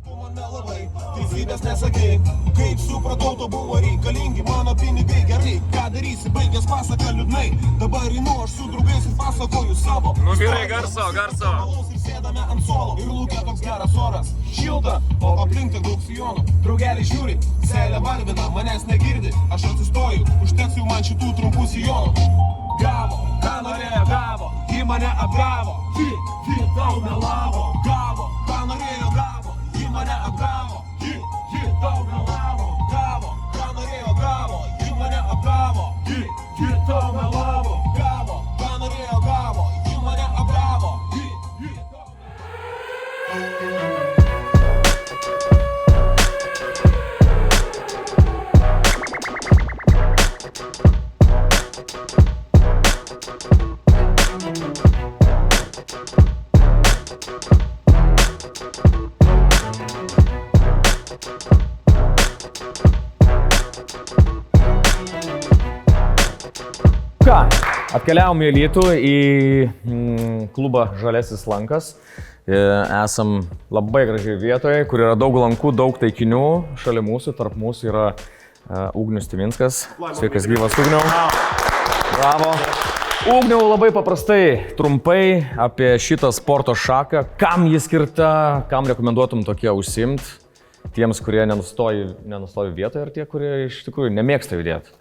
Tu man melavai, teisybės nesakei, kaip supratau, to buvo reikalingi mano pinigai gerai, ką darysi, baigęs pasaką liūdnai, dabar einu aš su draugais ir pasakoju savo. Nu gerai, garso. Ir sėdame ant suolo, ir lūkė toks geras oras, šilta, o aplink tiek daug sijonų, draugelį žiūri, seilė varvina, manęs negirdi, aš atsistoju, užteks jau man šitų trumpų sijonų. Gavo, ką norėjo, gavo, ji mane apgavo, ji tau melavo, gavo, ką norėjo, gavo. Ji mane apgavo, ji tau melavo, gavo, ką norėjo, gavo, ji mane apgavo, ji tau melavo, gavo, ką norėjo, gavo, ji mane apgavo, ji tau Ką, atkeliavome į Alytų, į klubą Žaliasis Lankas. Esam labai gražiai vietoje, kur yra daug lankų, daug taikinių. Šalia mūsų, tarp mūsų yra Ugnius Tivinskas. Sveikas gyvas, Ugniau. Bravo. Ugniau, labai paprastai, trumpai apie šitą sporto šaką. Kam ji skirta, kam rekomenduotum tokie užsiimti? Tiems, kurie nenustovi vietoje ir tie, kurie iš tikrųjų nemėgsta judėti.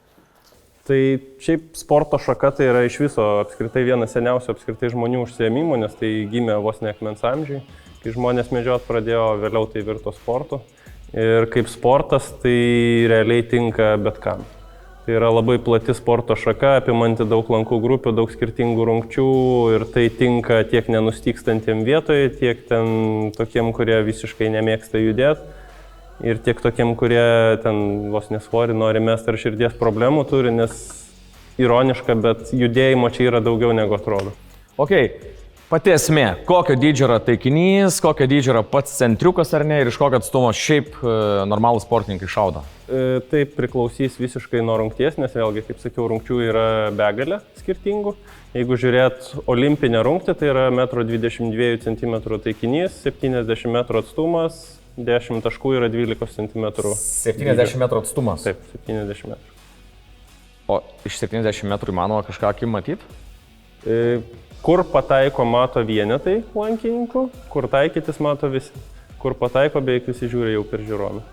Tai šiaip sporto šaka tai yra iš viso apskritai vienas seniausių apskritai žmonių užsiėmimų, nes tai gimė vos ne akmens amžiai, kai žmonės medžiot pradėjo, vėliau tai virto sportu. Ir kaip sportas tai realiai tinka bet kam. Tai yra labai plati sporto šaka, apimanti daug lankų grupių, daug skirtingų rungčių ir tai tinka tiek nenustykstantiem vietoje, tiek ten tokiem, kurie visiškai nemėgsta judėti. Ir tiek tokiem, kurie ten vos nesvorį nori mesti ar širdies problemų turi, nes ironiška, bet judėjimo čia yra daugiau negu atrodo. Ok, pati esmė, kokio dydžio yra taikinys, kokio dydžio yra pats centriukas ar ne ir iš kokio atstumo šiaip normalūs sportininkai šaudo? Tai priklausys visiškai nuo rungties, nes vėlgi, kaip sakiau, rungčių yra begalė skirtingų. Jeigu žiūrėt olimpinę rungtį, tai yra 1,22 cm taikinys, 70 m atstumas. 10 taškų yra 12 cm. 70 m atstumas? Taip, 70 m. O iš 70 m įmanoma kažką akim matyti? Kur pataiko mato vienetai lankininkų, kur taikytis mato visi. Kur pataiko beveik visi žiūri jau per žiūrovą.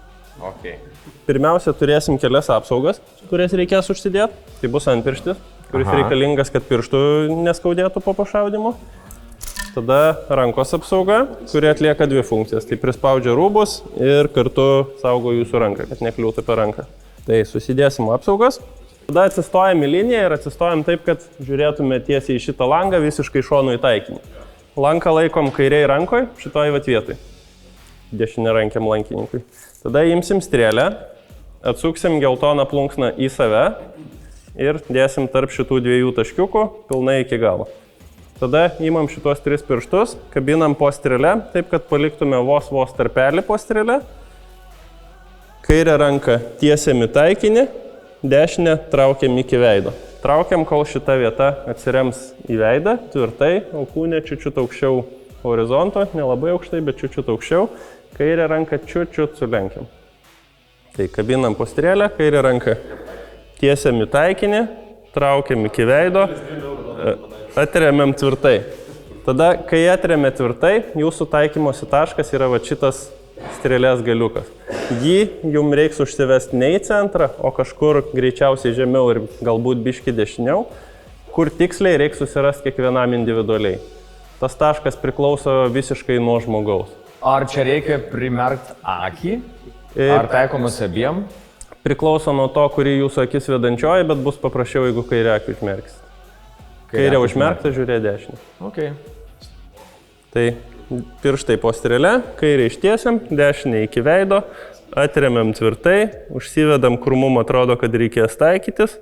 Okay. Pirmiausia, turėsim kelias apsaugas, kurias reikės užsidėti. Tai bus antpirštis, kuris reikalingas, kad pirštų neskaudėtų po pašaudimo. Tada rankos apsauga, kuri atlieka dvi funkcijas. Tai prispaudžia rūbus ir kartu saugo jūsų ranką, kad nekliūtų per ranką. Tai susidėsim apsaugas. Tada atsistojam į liniją ir atsistojam taip, kad žiūrėtume tiesiai į šitą langą visiškai šonu į taikinį. Lanką laikom kairiai rankoj, šitoj vietoj. Dešinė rankiam lankininkui. Tada imsim strėlę, atsuksim geltoną plunksną į save ir dėsim tarp šitų dviejų taškiukų pilnai iki galo. Tada imam šitos 3 pirštus, kabinam po strėlę, taip kad paliktume vos tarpelį po strėlę. Kairę ranką tiesiam į taikinį, dešinę traukiam iki veido. Traukiam, kol šita vieta atsirems į veidą, tvirtai, alkūnė čiučiut aukščiau horizonto, nelabai aukštai, bet čiučiut aukščiau. Kairę ranką čiučiut sulenkiam. Tai kabinam po strėlę, kairę ranką tiesiam į taikinį, traukiam iki veido. Atremiam tvirtai. Tada, kai atremia tvirtai, jūsų taikymosi taškas yra va šitas strėlės galiukas. Jį jums reiks užsivesti ne į centrą, o kažkur greičiausiai žemiau ir galbūt biški dešiniau, kur tiksliai reiks susirasti kiekvienam individualiai. Tas taškas priklauso visiškai nuo žmogaus. Ar čia reikia primerkti akį? Ar taikomas abiem? Priklauso nuo to, kurį jūsų akis vedančioji, bet bus paprasčiau, jeigu kairę akį užmerksit. Kairę užmerktą, žiūrė dešinę. Okay. Tai pirštai po strėlę, kairę ištiesiam, dešinę iki veido, atremiam tvirtai, užsivedam, kur mums atrodo, kad reikės taikytis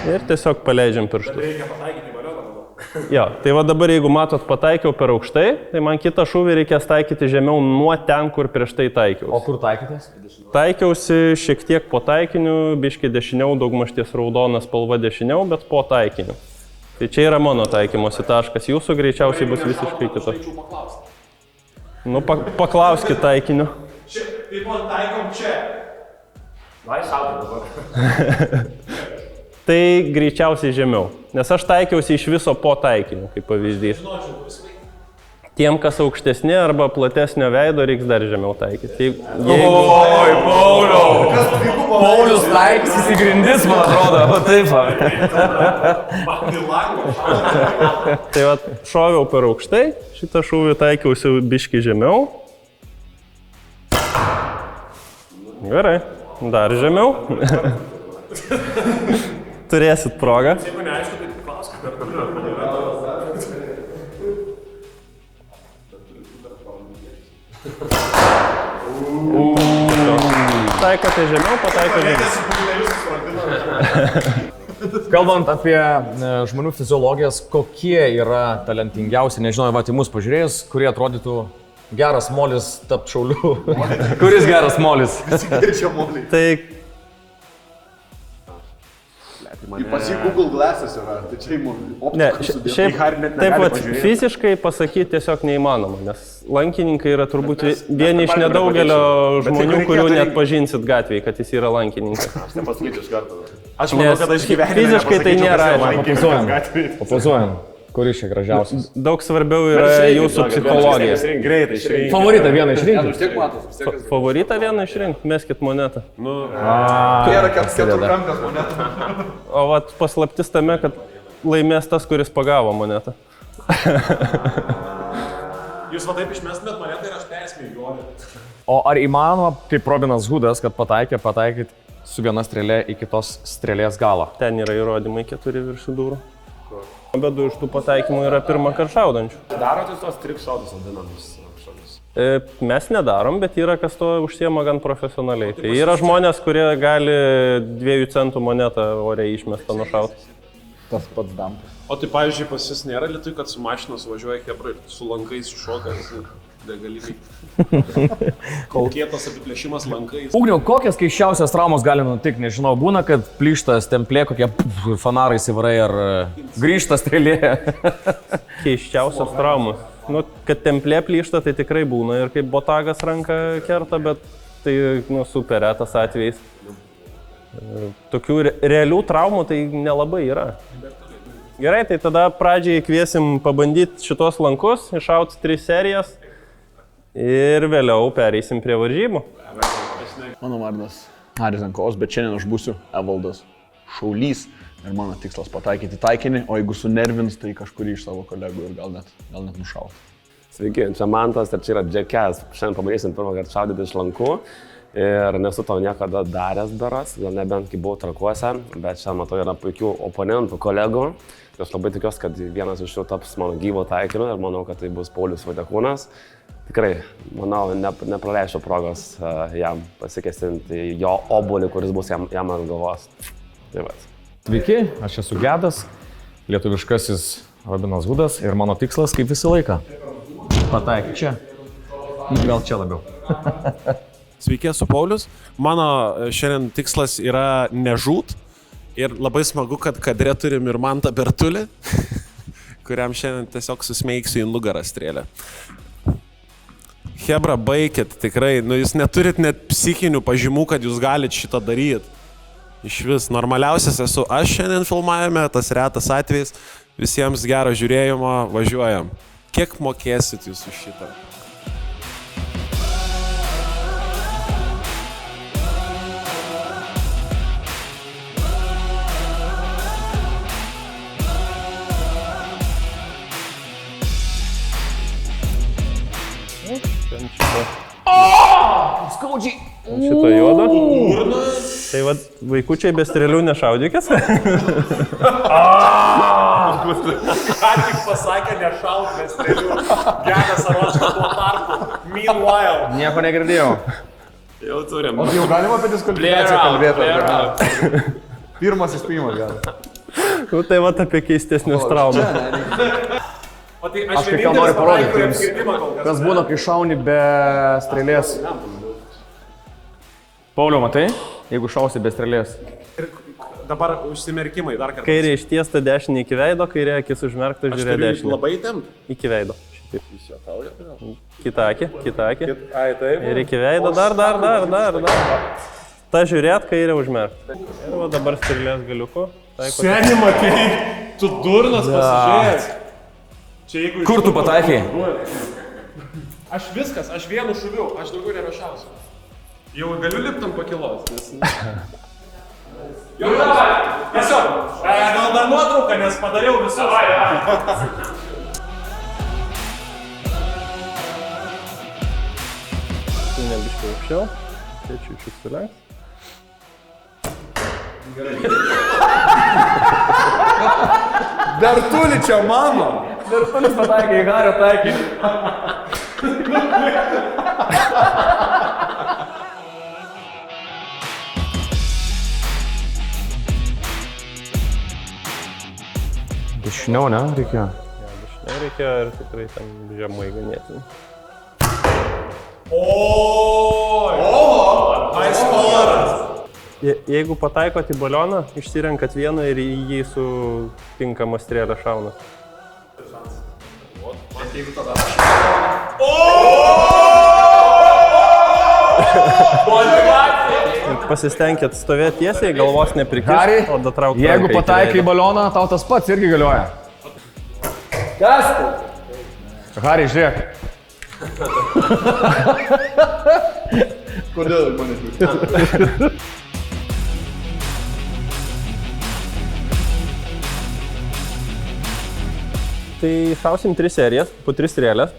ir tiesiog paleidžiam pirštus. Reikia pataikyti balioną, manau. Jo, tai va dabar jeigu matot pataikiau per aukštai, tai man kitą šūvį reikės taikyti žemiau nuo ten, kur prieš tai taikiau. O kur taikytės? Taikiausi šiek tiek po taikiniu, biški dešiniau, daugmaž ties raudonas spalva dešiniau, bet po taikiniu. Tai čia yra mano taikymosi taškas, jūsų greičiausiai bus visiškai kitoks. Nu, paklauskit taikiniu. Taip pat taikom čia. Vai šauti dabar. Tai greičiausiai žemiau, nes aš taikiausi iš viso po taikiniu, kaip pavyzdys. Tiem, kas aukštesni arba platesnio veido, reiks dar žemiau taikyti. Oi, Pauliau! Paulius taiksis į grindis, man atrodo, taip. Tai va, šoviau per aukštai, šitą šūvį taikiausi biški žemiau. Gerai, dar žemiau. Turėsit progą. Jeigu neaišku, tai paklauskite, ar Taikote žemiau, pataiko žemiau. Kalbant apie žmonių fiziologijas, kokie yra talentingiausi, nežinau, va, į mus pažiūrėjus, kurie atrodytų geras molis tapt šauliu. Kuris geras molis? Tai Pas jį Google Glass'as yra, tai čia ne, šiaip taip pat fiziškai pasakyti tiesiog neįmanoma, nes lankininkai yra turbūt vieni iš nedaugelio žmonių, kurių net pažinsit gatvėje, kad jis yra lankininkas. Aš nepasakyčiau iš karto. Aš manau, kad aš gyvenime fiziškai tai nėra. Papozuojam. Kuris čia gražiausias? Daug svarbiau yra jūsų psichologija. Greitai išrinkti. Favoritą vieną išrinkti. Favoritą vieną išrinkti, meskit monetą. Tai yra keturkampės moneta. O vat paslaptis tame, kad laimės tas, kuris pagavo monetą. Jūs va taip išmestumėt monetą ir aš persmėgiuoju. O ar įmanoma, kaip Robinas Hoodas, kad pataikyti su viena strėlė į kitos strėlės galą? Ten yra įrodymai 4 virš durų. Bet 2 iš tų pataikymų yra pirmą kartą šaudančių. Darot jūs tos trickshautus vadinamus šalius? Mes nedarom, bet yra kas to užsiema gan profesionaliai. Tai yra žmonės, kurie gali 2 centų monetą oriai išmestą nušauti. Tas pats dampas. O tai pavyzdžiui, pas jūs nėra lietuvai, kad su mašinos važiuoja hebra ir su lankais iššokas degaliniai. Kietas apiplėšimas lankais. Ugniau, kokias keiščiausias traumos gali nutikti? Nežinau, būna, kad plyšta stemplė, kokie fanarai įsivarai ar grįžta strėlė. Keiščiausios traumos. Nu, kad templė plyšta, tai tikrai būna ir kaip botagas ranką kerta, bet tai super retas atvejais. Tokių realių traumų tai nelabai yra. Gerai, tai tada pradžiai kviesim pabandyti šitos lankus, iššauti 3 serijas ir vėliau pereisim prie varžybų. Mano vardas Haris Zankaus, bet šiandien aš būsiu Evaldas Šaulys ir mano tikslas pataikyti taikinį, o jeigu sunervins, tai kažkurį iš savo kolegų ir gal net nušauti. Sveiki, čia Mantas ir čia yra Džekes. Šiandien pabandysim pirmą kartą šaudyti iš lankų. Ir nesu tau niekada daręs beras, gal nebent kai buvau Trakuose, bet čia matau yra puikių oponentų, kolegų. Aš labai tikiuosi, kad vienas iš jų taps mano gyvo taikiniu ir manau, kad tai bus Paulius Vaitiekūnas. Tikrai, manau, nepraleisiu progos jam pasikėsinti jo obuolį, kuris bus jam ant galvos. Tai va. Sveiki, aš esu Gedas, lietuviškasis Robinas Hoodas ir mano tikslas kaip visą laiką. Pataikyti čia. Gal čia labiau. Sveiki, esu Paulius. Mano šiandien tikslas yra nežūt. Ir labai smagu, kad kadre turim ir Mantą Bertulį, kuriam šiandien tiesiog susmeigsiu į nugarą strėlę. Hebra, baikit, tikrai, jūs neturit net psichinių pažymų, kad jūs galite šitą daryti. Iš vis, normaliausias esu aš šiandien filmavime, tas retas atvejis. Visiems gero žiūrėjimo, važiuojam. Kiek mokėsit jūs už šitą? Skaudžiai. Šito juodo. Tai va, vaikučiai be strėlių nešaudykės. Ką tik pasakė nešaut be strėlių. Gedas Aročka tuo tarpu. Meanwhile. Nieko negirdėjau. Jau turim. Jau galima apie diskvalifikaciją kalbėti. Pirmas įspėjimas gal. Nu, tai va apie keistesnius traumas. Aš kai ką noriu parodyti jums, kas būna, kai šauni be strėlės. Pauliau, matai, jeigu šausi be strėlės? Dabar užsimerkimai dar kartą. Kairė ištiesta, dešinė iki veido, kairė akis užmerkta, žiūrė dešinė. Labai įtempt. Iki veido. Kita akį. Ir iki veido, dar. Ta žiūrėt, kairė užmerkta. Ir va dabar strėlės galiuku. Seniai, matai, tu durnas pasižiūrėjęs. Kur tu pataikai? Aš vienu šuviu, aš daugiau nebešausiu. Jau galiu lipti ant pakilos. Jau davai, tiesiog. Gal dar nuotrauką, nes padariau visus. Nebiškai aukščiau. Tai čiūčiuk sulenks. Dar tuli čia mano. Dar tulis pataikai, Hario taikai. Dešiniau, ne? Reikėjo. Dešiniau reikėjo ir tikrai ten žemai ganėtinai. Jeigu pataikot į balioną, išsirenkat vieną ir į jį su tinkama strėlė šaunat. Pasistengėt stovėti tiesiai, galvos neprikirsti, o datraukti. Jeigu pataikai į balioną, tau tas pats irgi galioja. Kas tai? Hari, žiūrėk. Kodėl mane žiūrėk? Tai šausim 3 serijas, po 3 strėlės.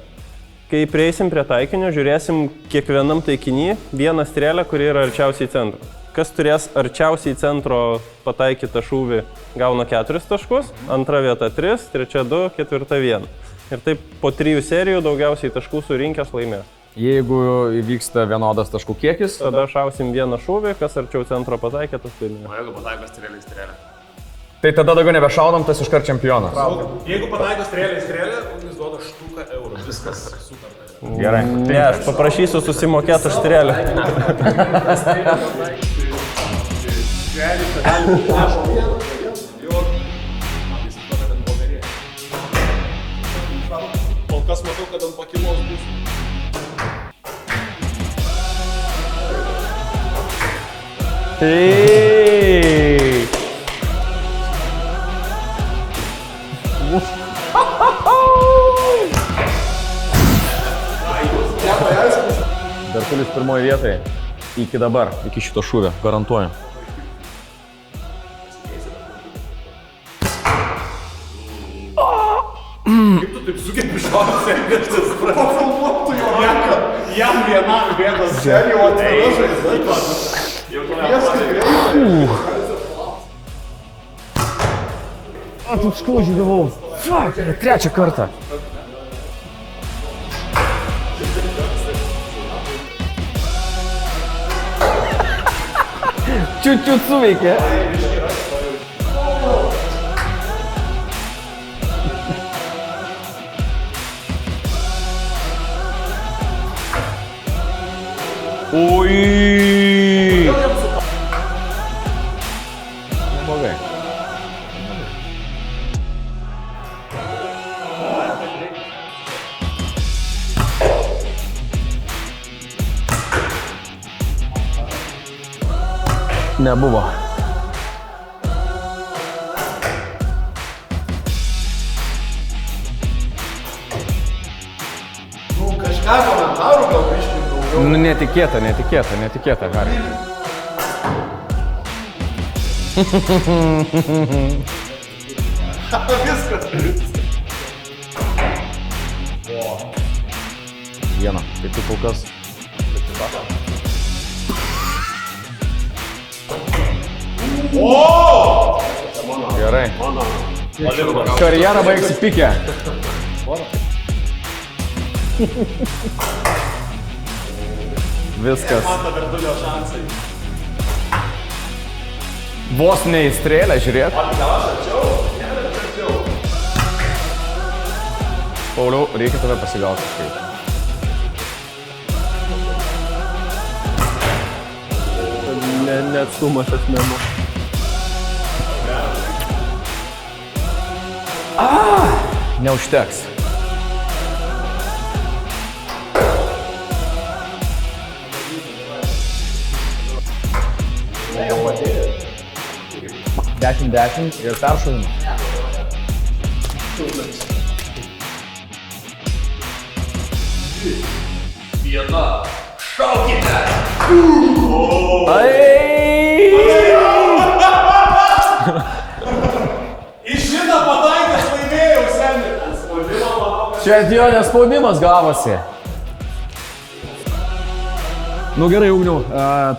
Kai prieisim prie taikinio, žiūrėsim kiekvienam taikinį vieną strėlę, kuri yra arčiausiai centro. Kas turės arčiausiai centro pataikytą šūvį, gauna 4 taškus, antra vieta 3, trečia 2, ketvirta 1. Ir taip po 3 serijų daugiausiai taškų surinkęs laimės. Jeigu įvyksta vienodas taškų kiekis, Tada šausim vieną šūvį, kas arčiau centro pataikė, tas laimės. O jeigu pataiko strėlė į strėlę? tai tada daugiau nebešaudom, tas iškart čempionas. Jeigu pataiko strėlę, jis duoda štuką eurų. Viskas sutarta. Gerai. Ne, aš paprašysiu susimokėti už strėlę. Kol kas matau, kad ant pakilos bus. Dartulis pirmoje vietoje. Iki dabar, iki šito šūvio, garantuoju. Kaip tu taip sugebi šaudyti, kad tas pafilmuotų jo ranką? Jam vienam bėdas. Čia jau atvira žaizda. A, tu skaudžiai gavau. Fuck, trečią kartą. Čiut suveikė. Oi! Neblogai. Nebuvo. Nu, kažką komentarų gal biškai daugiau. Nu, netikėta, Hari. Viskas. Vieną, tai tu kol kas. Gerai. Karjerą baigsi pikę. Viskas. Vos neįstrėlė, žiūrėk. Pauliau, reikia tave pasigauti kažkaip. Neatstumas asmenų. Neužteks. Dešimt ir peršovimas. Iš šitą pataikęs laimėjau, seniai. Čia atėjo nespaudimas gavosi. Nu gerai, Ugniau,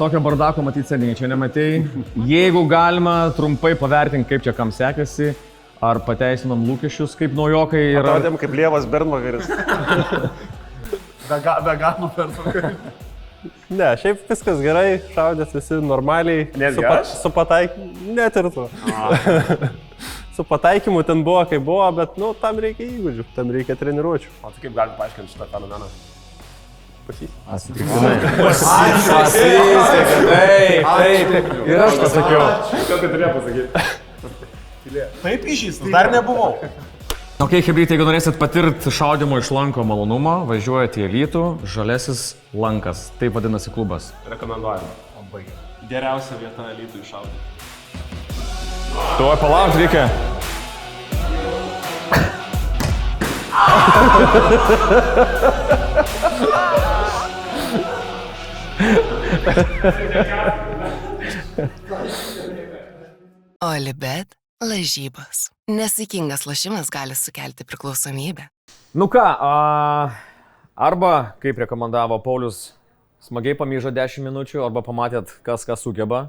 tokio bardako matyti seniai, čia nematei. Jeigu galima trumpai pavertinti, kaip čia kam sekasi, ar pateisinom lūkesčius kaip naujokai ir... Atrodėm kaip Lievas Bernvagaris. Veganų personažai. Ne, šiaip viskas gerai, šaudės visi normaliai. Su pataikymu, net ir to. Su pataikymu ten buvo, kaip buvo, bet, nu, tam reikia įgūdžių, tam reikia treniruočių. O tai kaip galim paaiškinti šitą fenomeną? Taip. Ir aš pasakiau. Ką tai turėjo pasakyti? Taip išys, dar nebuvau. Ok, hebrytai, jeigu norėsit patirti šaudimo iš lanko malonumą, važiuojate į Alytų, Žalesis lankas. Taip vadinasi klubas. Rekomenduojame. Geriausia vieta Alytui iššaudyti. Tuoj palauk, reikia. Olibet lažybos. Nesaikingas lošimas gali sukelti priklausomybę. Nu ką, arba, kaip rekomendavo Paulius, smagiai pamyžo 10 minučių, arba pamatėt, kas ką sugeba.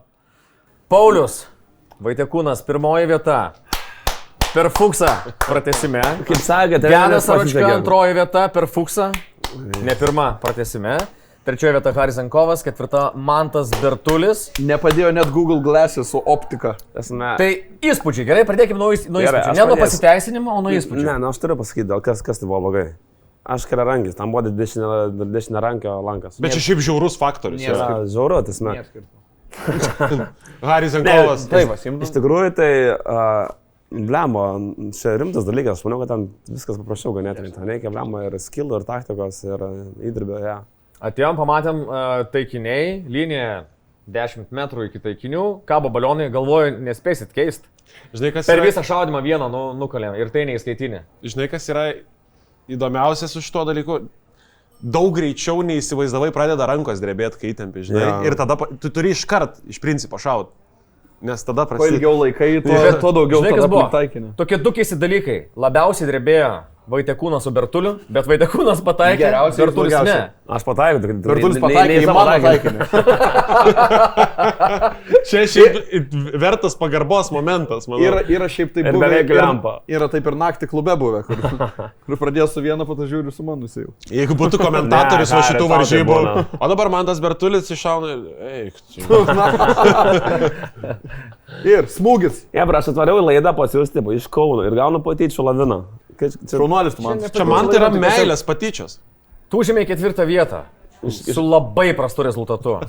Paulius, Vaitekūnas, pirmoji vieta. Per Fuksą pratęsime. Kaip sakėte, Genas Aračka, antroji vieta per Fuksą. Ne pirma pratęsime. Trečioji vieta Harizenkovas, ketvirta Mantas Bertulis. Nepadėjo net Google Glasses su optika. Tai įspūdžiai, gerai, pradėkime nuo įspūdžių. Ne nuo pasiteisinimo, o nuo įspūdžių. Ne, aš turiu pasakyti, kas tai buvo blogai. Aš kelią rankis, tam buvo dešinė rankio lankas. Bet čia šiaip žiaurus faktorius. Žiauru, tasme. Harizenkovas. Iš tikrųjų, tai blembo, čia rimtas dalykas, aš manau, kad ten viskas paprasčiau ganėtinai. Ten reikia blembo ir skillų, ir taktikos, ir įdirbio, ja. Atėjom, pamatėm taikiniai, linija 10 metrų iki taikinių, kabo balionai, galvoju, nespėsit keist. Žinai, kas per yra... visą šaudimą vieną nukalėm ir tai neįskaitinė. Žinai, kas yra įdomiausia su šituo dalyku? Daug greičiau neįsivaizdavai pradeda rankos drebėti, kai įtempi, žinai. Ja. Ir tada tu turi iškart iš principo šaut. Nes tada Kuo ilgiau laikai, tuo daugiau taikinį. Tokie du keisti dalykai. Labiausiai drebėjo Vaitekūnas su Bertuliu, bet Vaitekūnas pataikė, Bertulis ne. Aš pataikiau, tik Bertulis pataikė į mano taikinį. Čia šiaip vertas pagarbos momentas, manau. Yra šiaip taip buvę. Ir beveik lempa. Yra taip ir naktį klube buvę, kur pradėjo su viena, po to žiūriu su manusi jau. Jeigu būtų komentatorius va šitų varžybų, o dabar Mantas Bertulis iššauna, eik. Ir smūgis. Aš atvariau į laidą pasiūsti iš Kauno ir gaunu patyčių laviną. Šaunuolis tu man. Čia man tai yra meilės patyčios. Tu užėmė 4 vietą. Su labai prastu rezultatu.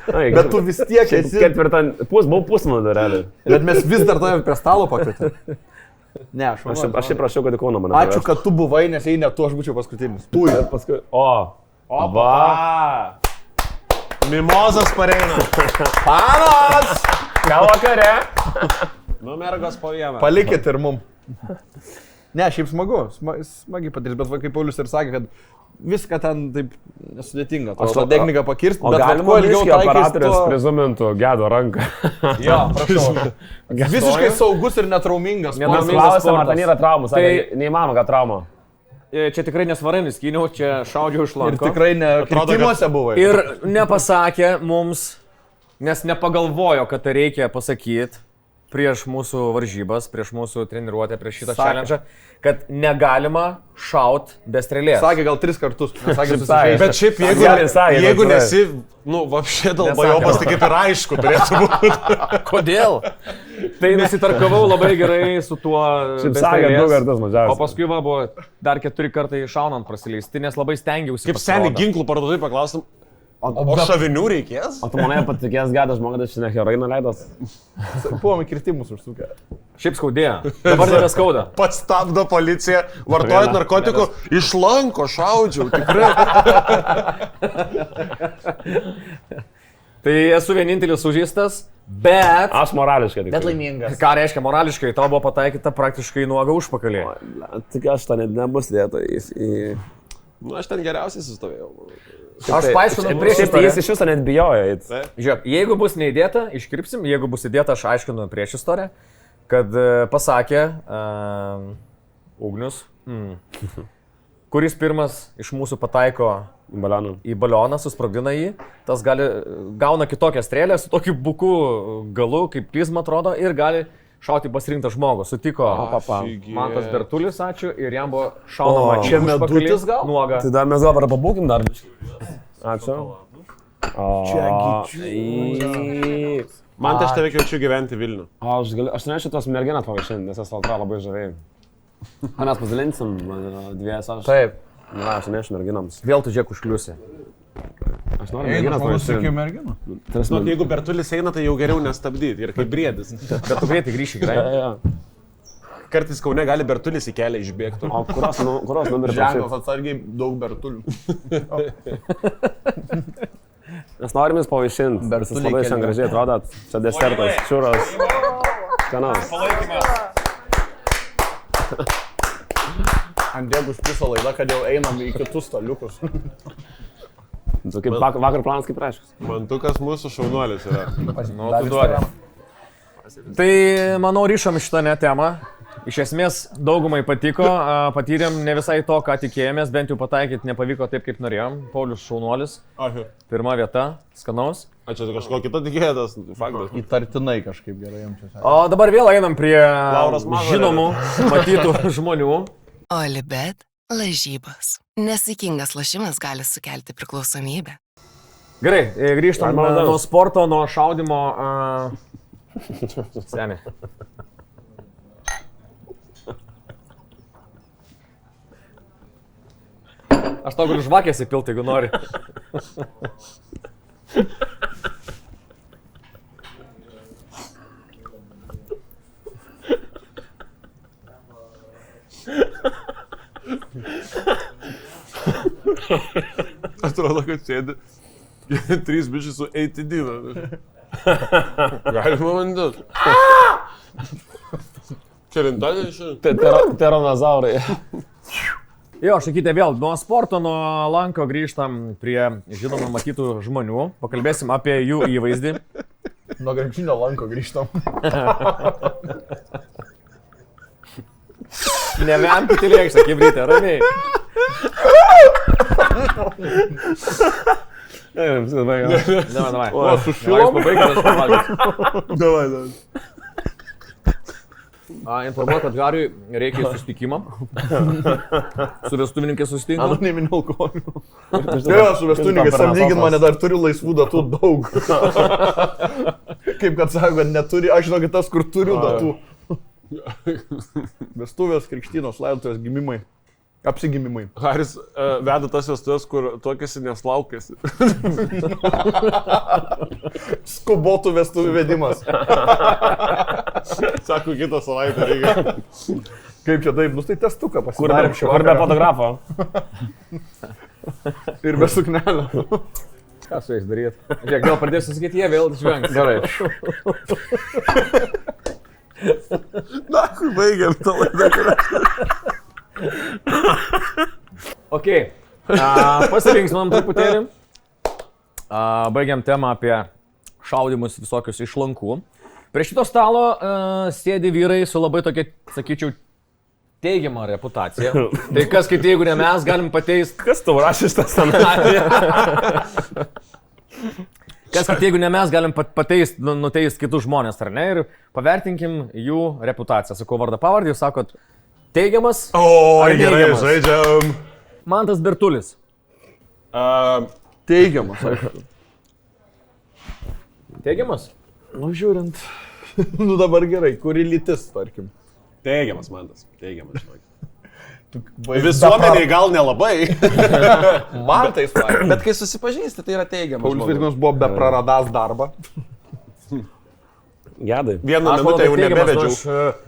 Bet tu vis tiek esi... Buvau pusvalandį realiai. Bet mes vis dar tave prie stalo pakvietėme. Ne, aš šiaip prašiau, kad į Kauną mane. Ačiū, kad tu buvai, nes jei ne tu, aš būčiau paskutinis. Tu ir paskui. Va. Mimozas pareina. Panas! Gal vakare? Nu, mergos po vieną. Palikit ir mum. Ne, šiaip smagu. Smagiai patirti, bet kaip Paulius ir sakė, kad viską ten taip nesudėtinga. Aš tą techniką pakirsti, bet galima ilgiau operatorius prizumintų gedo ranką. Jo, prašau. Visiškai saugus ir netraumingas. Klausim, ar ten yra traumų. Tai neįmanoma, kad trauma. Čia tikrai nesvarainis kyniau, čia šaudžiau iš lanko. Ir tikrai ne kritimuose buvai. Ir nepasakė mums, nes nepagalvojo, kad tai reikia pasakyti. prieš mūsų varžybas, prieš mūsų treniruotę, prieš šitą challenge, kad negalima šaut be strėlės. Sakė gal 3 kartus. Bet šiaip jeigu nesi, vapšė dalbajobas, tai kaip ir aišku turėtų būti. Kodėl? Tai nusitarkavau labai gerai su tuo. Šiaip sakė 2 kartus mažiausiai. O paskui buvo dar 4 kartai šaunant prasilįsti, nes labai stengiausi. Kaip seniai ginklų parduotuvai paklaustum. O šavinių reikės? O tu manai patikės gadas žmogus, kad šiandien heroiną leidos? Buvome kirtimus užsukę. Šiaip skaudėjo. Dabar nebeskauda. Pats stabdo policija, vartojant narkotikų, iš lanko šaudžiau, tikrai. Tai esu vienintelis sužeistas, bet... Aš morališkai tik. Bet laimingas. Ką reiškia morališkai? Tau buvo pataikyta praktiškai nuoga užpakalį. Tik aš to nebus dėta į... Aš ten geriausiai sustovėjau. Aš paaiškinu prieš Šiaip tai jis iš viso net bijojo. Žiūrėk, jeigu bus neįdėta, iškirpsim, jeigu bus įdėta, aš aiškinu prieš istoriją, kad pasakė Ugnius, kuris pirmas iš mūsų pataiko į balioną, susprogdina jį, tas gauna kitokią strėlę su tokiu buku galu, kaip prizma atrodo, ir gali šauti pasirinktą žmogų. Sutiko Mantas Bertulis, ačiū, ir jam buvo šaunama čia medutis gal? Nuoga. Tai dar mes gal pabūkim dar. Ačiū. Man tai aš tave kviečiu gyventi Vilnių. Aš norėčiau tos merginą pavaišinti, nes jas atrodo labai žaviai. Mes pasidalinsim dvies aš. Taip. Na, aš nešiu merginams. Vėl tu žiūrėk užkliusi. Aš noriu merginas pavaišinti. merginų. Jeigu Bertulis eina, tai jau geriau nestabdyti ir kaip briedis. Bet tu greitai grįši, gerai? Kartais Kaune gali Bertulis į kelią išbėgti. O kurios numerį Ženklas atsargiai daug Bertulių. Mes norim jūs pavaišinti. Jūs labai šiandien gražiai atrodot. Čia desertas, čiūras. Skanas. Andrėg užpiso laidą, kad jau einam į kitus staliukus. Tu kaip vakar planas kaip reiškia. Mantukas mūsų šaunuolis yra. Nu, tu duodi. Tai, manau, ryšom šitą temą. Iš esmės, daugumai patiko, patyrėm ne visai to, ką tikėjomės, bent jau pataikyti nepavyko taip, kaip norėjom. Paulius šaunuolis. Pirma vieta, skanaus. Čia kažko kito tikėtas, faktas. Įtartinai kažkaip gerai jaučiasi. O dabar vėl einam prie žinomų, matytų žmonių. Olibet lažybos. Nesaikingas lošimas gali sukelti priklausomybę. Gerai, grįžtam nuo sporto, nuo šaudimo. Seniai. Aš tau galiu žvakės įpilti, jeigu nori. Atrodo, kad sėdi 3 bičiai su ATD. Galima vandus. Kelintadien šiandien? Teranozaurai. Jo, šakyti vėl, nuo sporto, nuo lanko grįžtam prie žinomų matytų žmonių. Pakalbėsim apie jų įvaizdį. Nuo krepšinio lanko grįžtam. Nevemkit į lėkštą, kibrytę, ramiai. Davai. O, su šilom? Davai. Informuoju, kad Hariui reikia į susitikimą. Su vestuvininkais susitinkam. Anoniminį alkoholį. Jo, su vestuvininkais samdykit mane dar turiu laisvų datų daug. Kaip kad sako, kad neturi, aš žinau, kad tas, kur turiu datų. Vestuvės, krikštynos, laidotuvės, gimimai. Apsigimimai. Haris veda tas vestuvės, kur tokiasi neslaukėsi. Skubotų vestuvių vedimas. Sako, kitą savaitę reikia. Kaip čia taip, tai testuką pasidarėm šio Kur be fotografo? Ir be suknelio. Ką su jais daryti? Žiūrėk, gal pradėsiu sakyti, jie vėl žvengs. Gerai. Na, kur baigiam tą laidą. Ok, pasirinksmam truputėlį. Baigiam temą apie šaudimus visokius iš lankų. Prie šito stalo sėdi vyrai su labai tokia, sakyčiau, teigiama reputacija. Tai kas kiti, jeigu ne mes, galim pateisti. Kas tau rašys tą scenarijų? Kas, kad jeigu ne mes galim nuteisti kitus žmonės, ar ne, ir pavertinkim jų reputaciją. Sakau vardą pavardį, jūs sakot, teigiamas. O, ar gerai, neigiamas? žaidžiam. Mantas Bertulis. Teigiamas, aišku. Teigiamas? Nu, žiūrint. Nu, dabar gerai, kuri lytis, tarkim. Teigiamas mantas, teigiamas. Visuomeniai gal nelabai. Man tai svarbu. Bet kai susipažįsti, tai yra teigiamas. Paulius Vaitkus buvo be praradęs darbą. Gedai. Vieną minutę jau nebevedžiau.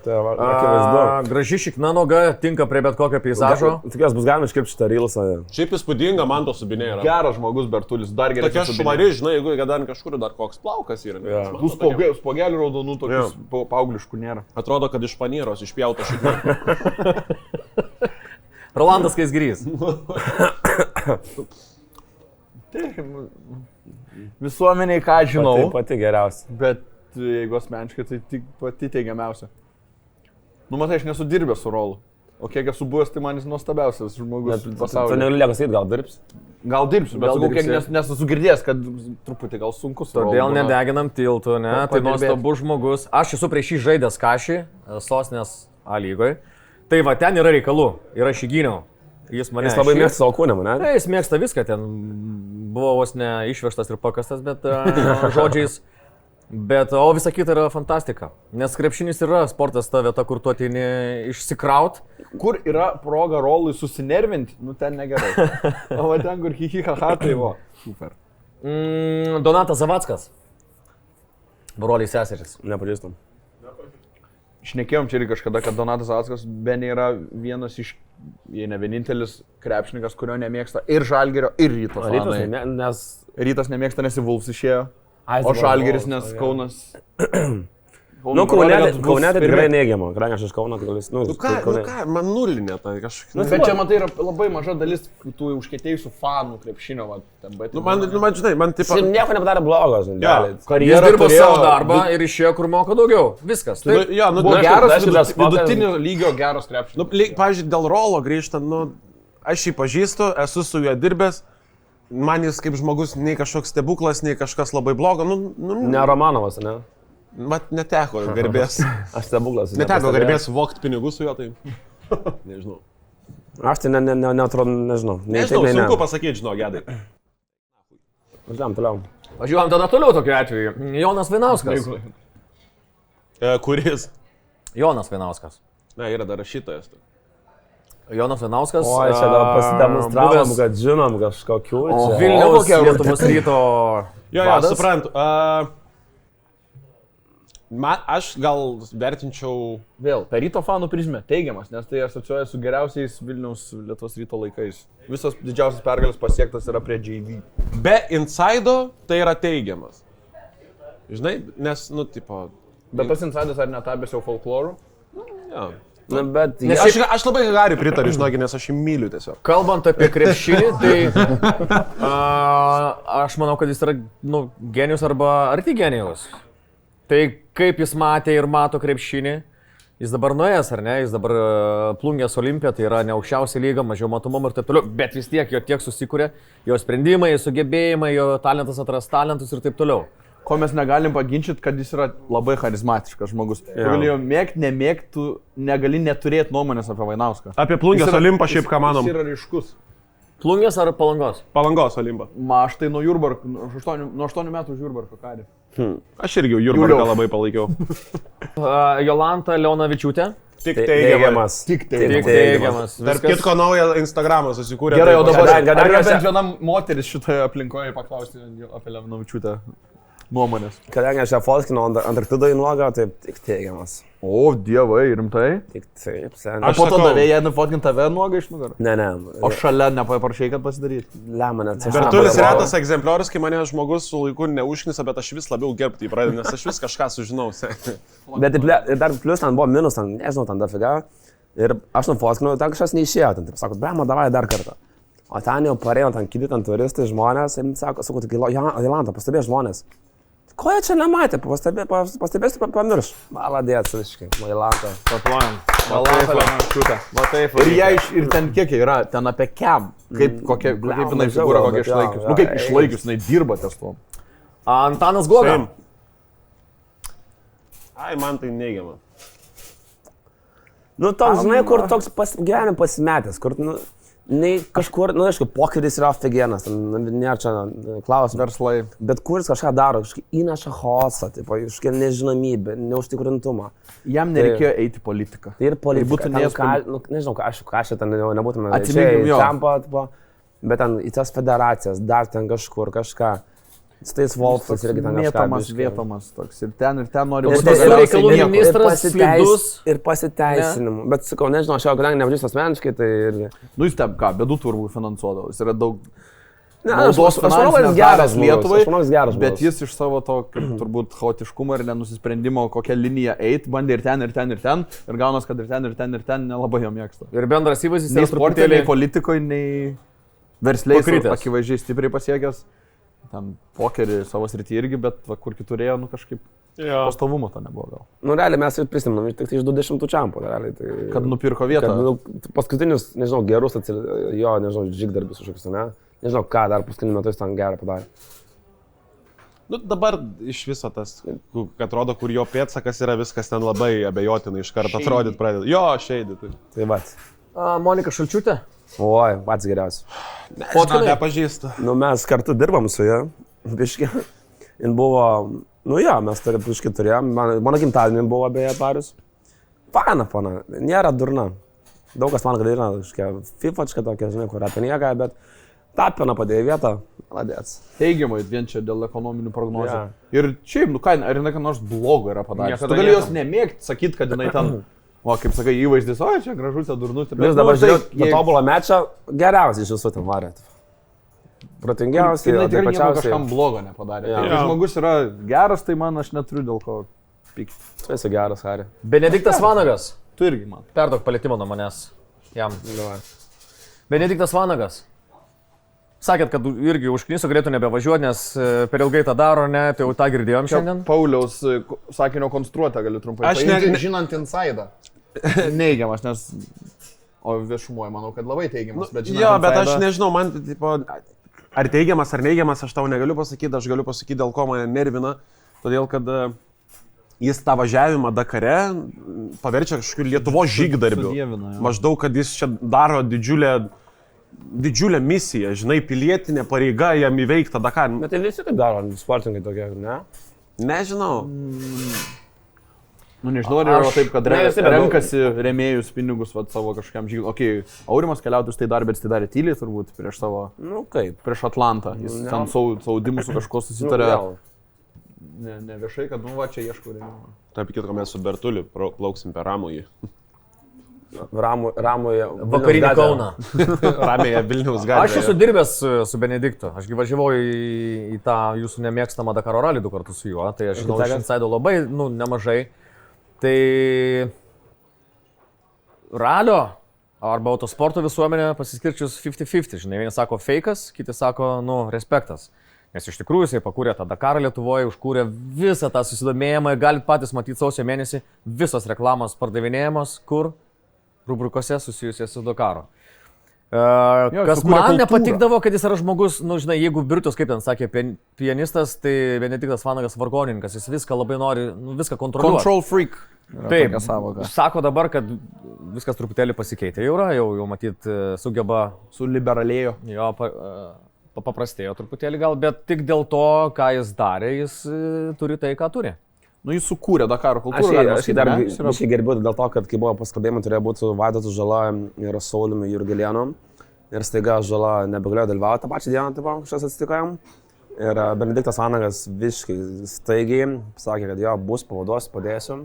Tai va, akivaizdu. Graži šikna noga, tinka prie bet kokio peizažo. Tikės bus galima iškirpti šitą rylsą. Šiaip įspūdinga man to subinė yra. Geras žmogus Bertulis, dar gerai. Tokia švari, žinai, jeigu dar kažkur dar koks plaukas yra. Tų spogelių raudonų tokius paaugliškų nėra. Atrodo, kad iš panieros išpjauta šikna. Rolandas Kaisgrys. Visuomeniai, ką žinau. Tai pati geriausia. Bet jeigu asmeniškai, tai tik pati teigiamiausia. Nu, matai, aš nesu dirbęs su Rolu. O kiek esu buvęs, tai man jis nuostabiausias žmogus pasaulyje. Tu negalėk sakyti, gal dirbs? Gal dirbsiu, bet sakau, kiek nesu girdėjęs, kad truputį gal sunku su Rolu. Todėl nedeginam tiltų, ne? Tai nuostabus žmogus. Aš esu prieš jį žaidęs Kašį, Sostinės A lygoje. Tai va, ten yra reikalų. Ir aš įgyniau. Jis mane... Jis labai mėgsta savo kūnę, ne? Tai jis mėgsta viską. Ten buvo vos ne išvežtas ir pakastas, bet žodžiais. Bet, o visa kita yra fantastika. Nes krepšinis yra sportas ta vieta, kur tu ateini išsikraut. Kur yra proga Rolui susinervinti, nu ten negerai. O va ten, kur hihihaha, tai va. Super. Donatas Zavackas. Broliai seseris. Nepažįstam. Šnekėjom čia ir kažkada, kad Donatas Zavackas bene yra vienas iš, jei ne vienintelis krepšininkas, kurio nemėgsta ir Žalgirio, ir Rytas. Rytas nemėgsta, nes į Vulfs išėjo. O Žalgiris, nes Kaunas... Nu, Kaune tai tikrai neigiama. Kadangi aš iš Kauno, tai galis... Nu, ką, man nulinė tai kažkaip... Bet čia, matai, yra labai maža dalis tų užkietėjusių fanų krepšinio, va, ten baigti. Man, žinai, man taip... Jis nieko nepadarė blogo, žinai. Jis dirbo savo darbą ir išėjo, kur moka daugiau. Viskas. Tai, jo, nu, buvo geras, vidutinio lygio geras krepšinis. Nu, pavyzdžiui, dėl Rolo grįžtant, nu, aš jį pažįstu, esu su juo dirbęs. Man jis kaip žmogus nei kažkoks stebuklas, nei kažkas labai blogo. Ne Romanovas, ne? Mat neteko garbės. Aš stebuklas. Neteko garbės vokti pinigus su juo, tai nežinau. Aš tai neatrodo, nežinau. Nežinau, sunku pasakyti, žinau, Gedai. Važiuojam toliau. Važiuojam tada toliau tokiu atveju. Jonas Vainauskas. Kuris? Jonas Vainauskas. Na, yra dar rašytojas. Jonas Vainauskas. O, čia dar pasidemonstravom, kad žinom kažkokių. Vilniaus Lietuvos ryto. Jo, suprantu. Aš gal vertinčiau... Vėl, per ryto fanų prizmę, teigiamas, nes tai asociuoja su geriausiais Vilniaus Lietuvos ryto laikais. Visas didžiausias pergalės pasiektas yra prie JV. Be insaido tai yra teigiamas. Žinai, nes, nu, tipo... Bet tas insaidas ar netapęs jau folklorų? Jo. Na, bet... Aš labai gari pritariu, žinok, nes aš jį myliu tiesiog. Kalbant apie krepšinį, tai aš manau, kad jis yra genijus arba arti genijus. Tai kaip jis matė ir mato krepšinį, jis dabar nuėjęs, ar ne, jis dabar plungęs Olimpiją, tai yra ne aukščiausia lyga, mažiau matomum ir taip toliau, bet vis tiek jo tiek susikūrė, jo sprendimai, sugebėjimai, jo talentas atras talentus ir taip toliau. Ko mes negalim paginčyti, kad jis yra labai charizmatiškas žmogus. Tu gali jo mėgti, nemėgti, tu negali neturėti nuomonės apie Vainauską. Apie Plungės Olimpą šiaip ką manom. Jis yra ryškus. Plungės ar Palangos? Palangos Olimpą. Aš tai nuo Jurbarko, nuo 8 metų už Jurbarko karį. Aš irgi Jurbarką labai palaikiau. Jolanta Leonavičiūtė. Tik teigiamas. Tik teigiamas. Tarp kitko naują Instagramą susikūrė. Gerai, o dabar ar bent viena moteris šitoje aplinkoje paklausti apie Leonavičiūtę nuomonės? Kadangi aš ją fotkinu Antarktidoje nuogą, tai tik teigiamas. O, dievai, rimtai? Tik taip, seniai. O po to davėjai nufotkint tave nuogą iš nugarą? Ne. O šalia nepaprašai, kad pasidaryti? Lemane, tai Bertulis retas egzempliorius, kai mane žmogus su laiku neužknisa, bet aš vis labiau gerbti jį pradedu, nes aš vis kažką sužinau. Bet dar plus ten buvo minus, ten, nežinau, ten dafiga. Ir aš nufotkinau, ten kažkas neišėjo, ten taip sako, brema, davai dar kartą. O ten jau parėjo, ten kiti, ten turistai, žmonės, ir sako, Jolanta, pastebėjo žmonės. Ko jie čia nematė, pastebėsiu, pamirš. Maladėts, visiškai, Jolanta. Paplojam. Ir ten kiek yra, ten apie kem, kaip jinai figūra, kokia išlaikius. Nu kaip išlaikius, jinai dirba ties tuom. Antanas Guoga. Same. Ai, man tai neigiama. Nu, toks, žinai, kur toks gyvenime pasimetęs, kur, nu, nei kažkur, nu, aišku, pokeris yra figienas, nėra čia klausimas. Verslai. Bet kuris kažką daro, kažkaip įneša chaosą, tipo, kažkokią nežinomybę, neužtikrintumą. Jam nereikėjo eiti į politiką. Tai ir politika. būtų Nu, nežinau, ką aš ten jau nebūtume. Atsiminkim jo. Čempą, tipo, bet ten į tas federacijas, dar ten kažkur kažką. Su tais Wolfais irgi ten kažką. Vėtomas toks. Ir ten nori Ir būti tas galiausiai reikalų nieko. ministras slidus. Ir pasiteisinimų. Bet sakau, nežinau, aš jau kadangi nevažiuosiu asmeniškai, tai irgi. Nu, jis ten ką, bėdų turbūt finansuodavo. Jis yra daug Ne, naudos aš manau, kad jis finansinės geras davęs žmogus, Lietuvai, aš manau, jis geras bet žmogus. jis iš savo to turbūt chaotiškumo ir nenusisprendimo, kokią liniją eiti, bandė ir ten, ir ten, ir ten. Ir gaunas, kad ir ten, ir ten, ir ten nelabai jo mėgsta. Ir bendras įvaizdis Nei yra sportė, truputėlį nei politikoje, nei versliai Pakritęs. akivaizdžiai stipriai pasiekęs. Ten pokerį savo srity irgi, bet va, kur kiturėjo, nu kažkaip pastovumo to nebuvo gal. Nu, realiai mes jau prisiminam, tik tai iš 20 čempų, realiai. Tai, Kad nupirko vietą. kad, nu, paskutinius, nežinau, gerus jo, nežinau, žygdarbius kažkokius, ne? Nežinau, ką dar paskutiniu metu jis ten gerą padarė. Nu, dabar iš viso tas, atrodo, kur jo pėdsakas yra, viskas ten labai abejotinai iš karto atrodyti pradeda. Jo, šeidį. Tai va. Monika Šalčiūtė. Oi, pats geriausias. Fotkinai nepažįstu. Nu, mes kartu dirbam su ja, biški. Jis buvo, nu jo, mes biški turėjom, mano gimtadienį buvo beje parius. Pana, nėra durna. Daug kas man kad yra, kažkokia fifačka tokia, žinai, kur apie nieką, bet Tapina padėjo vietą, ladėts. Teigiamai, vien čia dėl ekonominių prognozių. Ja. Ir šiaip, nu ką, ar jinai ką nors blogo yra padaręs? Niekada Tu gali jos niekam. nemėgti, sakyti, kad jinai ten, o kaip sakai, įvaizdis, o čia gražus, durnus. Vis dabar žiūrėjau, tobulą mečą, geriausiai iš visų ten varėt. Protingiausiai, jinai o tai tikrai nieko pačiausiai. kažkam blogo nepadarė. Ja. Tai, kai žmogus yra geras, tai man aš neturiu dėl ko pykti. Tu esi geras, Harry. Benediktas Vanagas. Tu irgi man. Perduok palikimą nuo manęs. Jam. Davai. Benediktas Vanagas. Sakėt, kad irgi užkniso galėtų nebevažiuoti, nes per ilgai tą daro, ne, tai jau tą girdėjom šiandien. Pauliaus sakinio konstruotę galiu trumpai. Aš ne- paimti, žinant insaidą. Neigiamas, nes... O viešumoje manau, kad labai teigiamas. Bet žinant Jo, bet aš insaidą- nežinau, man, tipo, ar teigiamas ar neigiamas, aš tau negaliu pasakyti, aš galiu pasakyti, dėl ko mane nervina. Todėl, kad jis tą važiavimą Dakare paverčia kažkokiu Lietuvos žygdarbiu. Sudievina, jo. Maždaug, kad jis čia daro didžiulę misiją, žinai, pilietinė pareiga jam įveikti Dakarą. Bet tai visi taip daro, sportininkai tokie, ne? Nežinau. Nu nežinau, ar yra taip, kad Ne, visi, bet renkasi remėjus pinigus vat, savo kažkokiam žygui. Ok, Aurimas keliautus tai darė, bet jis tai darė tyliai turbūt prieš savo, Nu kaip. prieš Atlantą. Jis Ne. ten saudimus su kažko susitarė. vėl. Ne viešai, kad nu va čia ieškau rėmimo. Taip, kitko mes su Bertuliu plauksim per Ramųjį. Ramoje. Vakarinį Kauną. Ramėje Vilniaus gatvėje. Aš esu dirbęs su Benediktu. Aš važiavau į tą jūsų nemėgstamą Dakaro ralį 2 kartus su juo. Tai aš žinau iš insaido labai, nu, nemažai. Tai ralio arba autosporto visuomenė pasiskirčius 50-50. Žinai, vieni sako fejkas, kiti sako, nu, respektas. Nes iš tikrųjų jisai pakūrė tą Dakarą Lietuvoje, užkūrė visą tą susidomėjimą ir galit patys matyti sausio mėnesį visos reklamos pardavinėjamos, kur rubrikose susijusios su Dakaru. Kas sukūrė man kultūrą. nepatikdavo, kad jis yra žmogus, nu žinai, jeigu Birtus, kaip ten sakė, pianistas, tai Benediktas Vanagas vargonininkas, jis viską labai nori, nu, viską kontroliuoti. Control freak. Taip, Savoka. sako dabar, kad viskas truputėlį pasikeitė jau yra, jau matyt sugeba, Su liberalėjo. jo paprastėjo truputėlį gal, bet tik dėl to, ką jis darė, jis turi tai, ką turi. Nu jis sukūrė Dakaro Aš kultūrą. galima jį sakyti, dar ne? Jis yra- gerbiu dėl to, kad kai buvo paskalbėjimai, turėjo būti su Vaidotu Žala ir Sauliumi Jurgelėnu. Ir staiga Žala nebegalėjo dalyvauti tą pačią dieną, taip kažkas atsitiko jam. Ir Benediktas Vanagas visiškai staigiai sakė, kad jo bus, pavaduos, padėsiu.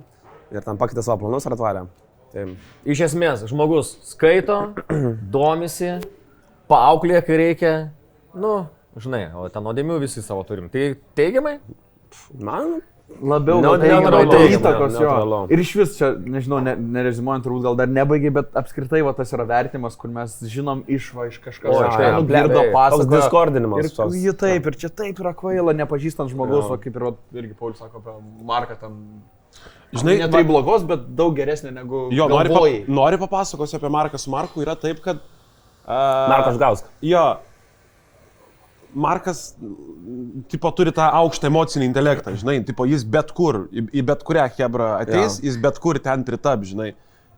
Ir tam pakeitė savo planus ir atvarė. Tai Iš esmės, žmogus skaito, domisi, paauklė, kai reikia, nu, žinai, o ten nuodėmių visi savo turim. Tai teigiamai? man Labiau Ne- teigiamai neutralu, dėl įtakos jo. neutralu. Ir iš vis čia, nežinau, nerezimuojant turbūt gal dar nebaigiai, bet apskritai va, tas yra vertimas, kur mes žinom išva iš kažkas. O, Kažką jo, nugirdo toks pasakojo. diskordinimas. Ir toks. ji taip, ir čia taip yra kvaila, nepažįstant žmogus, Jo. o kaip ir va, irgi Paulius sako apie Marką ten. Žinai, ne tai blogos, bet daug geresnė negu Jo, galvojai. nori papasakosiu apie Marką su Marku, yra taip, kad... Markas Gauskas. Jo. Markas, tipo, turi tą aukštą emocinį intelektą, žinai, tipo, jis bet kur, į bet kurią hebrą ateis, jis bet kur ten pritap, žinai.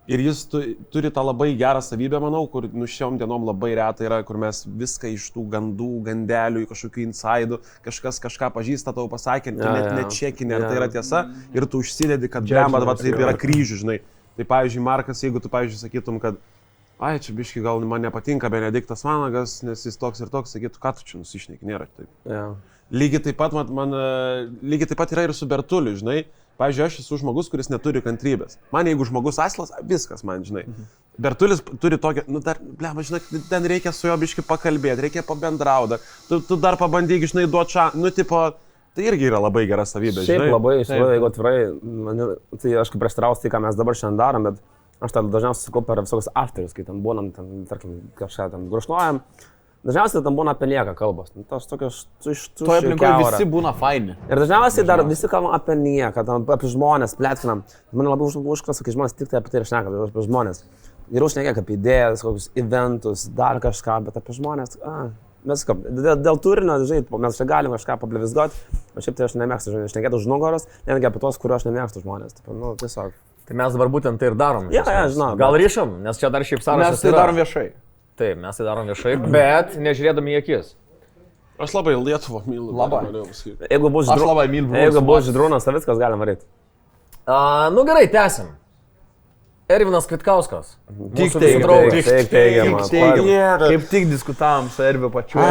Ir jis turi tą labai gerą savybę, manau, kur šiom dienom labai retai yra, kur mes viską iš tų gandų, gandelių, kažkokių insidų, kažkas kažką pažįsta, tau pasakė, tu net nečekinė, ar tai yra tiesa, ir tu užsidedi, kad blemba, va, taip yra kryžių, žinai. Tai, pavyzdžiui, Markas, jeigu tu, pavyzdžiui, sakytum, kad ai, čia biški gal man nepatinka Benediktas Vanagas, nes jis toks ir toks, sakytų, ką tu čia nusišneki, nėra taip. Lygiai taip pat, lygiai taip pat yra ir su Bertuliu, žinai. Pavyzdžiui, aš esu žmogus, kuris neturi kantrybės. Man jeigu žmogus aslas, viskas man, žinai. Bertulis turi tokią, nu dar, blema, žinai, ten reikia su juo biški pakalbėti, reikia pabendrauti, tu dar pabandyk, žinai, duoti šą, nu, tipo, tai irgi yra labai gera savybė, žinai. Šiaip labai, jeigu atvirai, tai aš kaip prieštarausiu tai, ką mes dabar šiandien darom, bet aš tą dažniausiai sakau per visokius afterius, kai ten būnam, ten, tarkim, kažką ten grušnuojam. Dažniausiai tam būna apie nieką kalbos. Tas tokios Toje aplinkoje visi būna faini. Ir dažniausiai dar visi kalbam apie nieką, apie žmonės, plėtkinam. Mane labai užkrasa, kai žmonės tik tai apie tai ir šneka, apie žmonės. Geriau šneka apie idėjas, kokius eventus, dar kažką, bet apie žmonės. Viską. Dėl turinio, žinai, mes čia galim kažką pablevizgoti, o šiaip tai aš nemėgstu, žinai, šnekėti už nugaros, netgi apie tos, kuriuos aš nemėgstu žmonės. Nu, tiesiog. Tai mes dabar būtent tai ir darom. Žinau. Gal ryšam, nes čia dar šiaip sąrašas. Mes tai darom viešai. Taip, mes tai darom viešai, bet nežiūrėdami į akis. Aš labai Lietuvą myliu. Labai. Jeigu bus Aš labai myliu. Jeigu bus Žydrūnas Savickas, galim varyti. Nu gerai, tęsim. Ervinas Kvitkauskas. Tik teigiama. Kaip tik diskutavom su Erviu pačiu.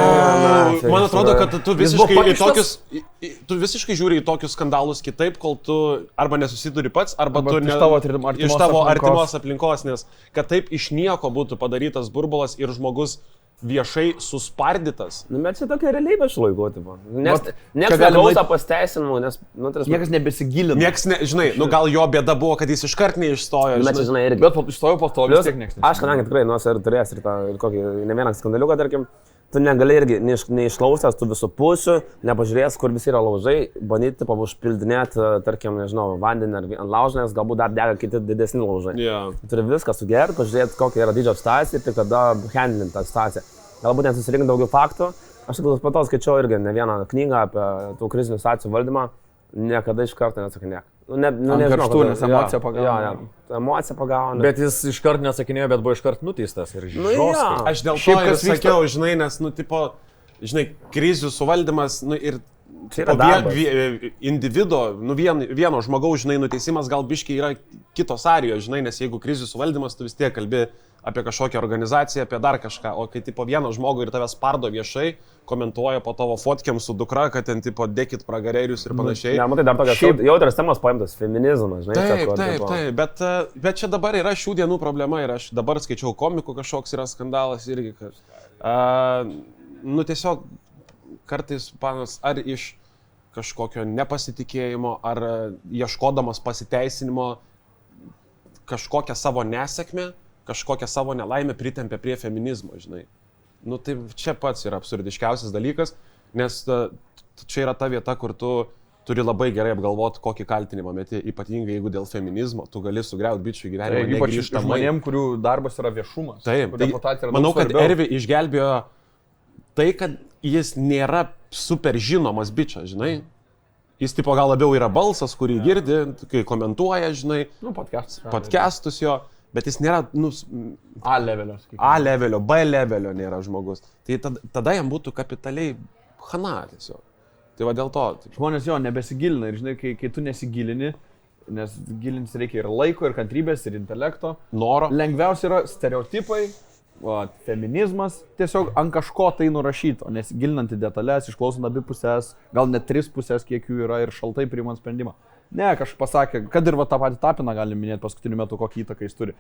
Man atrodo, kad tu visiškai žiūri į tokius skandalus kitaip, kol tu arba nesusiduri pats, arba tu iš tavo artimos aplinkos, nes kad taip iš nieko būtų padarytas burbulas ir žmogus viešai suspardytas. Nu, bet čia tokia realybė šlaiguoti. Nes negalauta pasteisinimų, nes... Niekas nebesigilina. Niekas, žinai, nu gal jo bėda buvo, kad jis iškart neišstojo. Bet, žinai, irgi. Bet išstojo po to vis tiek niekas. Aš kadangi tikrai, nu, ir turės ir kokį ne vieną skandaliuką, tarkim, tu negali irgi neišklausęs tų visų pusių, nepažiūrės, kur visi yra laužai, bandyti užpildinėti, tarkim, nežinau, vandenį ar ant laužo, nes galbūt dar dega kiti didesni laužai. Turi viską sugerti, pažiūrėti, kokia yra didžio situacija ir tik tada handlinti tą situaciją. Galbūt nesusirinkti daugiau faktų. Aš tik po to skaičiau irgi ne vieną knygą apie tų krizinių situacijų valdymą, niekada iš karto nesakinėk. Karštų, nes emocija pagauna. Emocija pagauna. Bet jis iš karto nesakinėjo, bet buvo iš karto nuteistas ir žoskai. Aš dėl to ir sakiau, žinai, nes, nu, tipo, žinai, krizių suvaldymas, nu, ir individo, nu, vieno žmogaus, žinai, nuteisimas gal biškiai yra kitos arijos, žinai, nes jeigu krizių suvaldymas, tu vis tiek kalbi apie kažkokią organizaciją, apie dar kažką, o kai tipo vieno žmogo ir tave spardo viešai, komentuoja po tavo fotkiam su dukra, kad ten tipo dėkit pragarėrius ir panašiai. Ne, matai, dar tokias jautrias temas paimtas, feminizmas, žinai. Taip, bet čia dabar yra šių dienų problema ir aš dabar skaičiau komikų, kažkoks yra skandalas irgi, kad, nu tiesiog kartais panas ar iš kažkokio nepasitikėjimo, ar ieškodamas pasiteisinimo kažkokią savo nesėkmę, kažkokią savo nelaimę pritempia prie feminizmo, žinai. Nu tai čia pats yra absurdiškiausias dalykas, nes čia yra ta vieta, kur tu turi labai gerai apgalvoti, kokį kaltinimą meti, ypatingai jeigu dėl feminizmo, tu gali sugriauti bičių gyvenimą. Ypač žmonėm, kurių darbas yra viešumas. Taip, tai manau, kad Ervi išgelbėjo tai, kad jis nėra super žinomas bičias, žinai. Jis tipo gal labiau yra balsas, kurį girdi, kai komentuoja, žinai, podcastus jo. Bet jis nėra, nu, A levelio, B levelio nėra žmogus. Tai tada jam būtų kapitaliai chana tiesiog. Tai va dėl to. Žmonės jo nebesigilina ir žinai, kai tu nesigilini, nes gilintis reikia ir laiko, ir kantrybės, ir intelekto. Noro. Lengviausia yra stereotipai, feminizmas, tiesiog ant kažko tai nurašyto, nesigilinant į detalės, išklausant abi pusės, gal net 3 pusės, kiek jų yra ir šaltai priimant sprendimą. Ne, kažkas pasakė, kad ir va tą patį Tapiną galim minėti paskutiniu metu, kokį įtaką jis turi.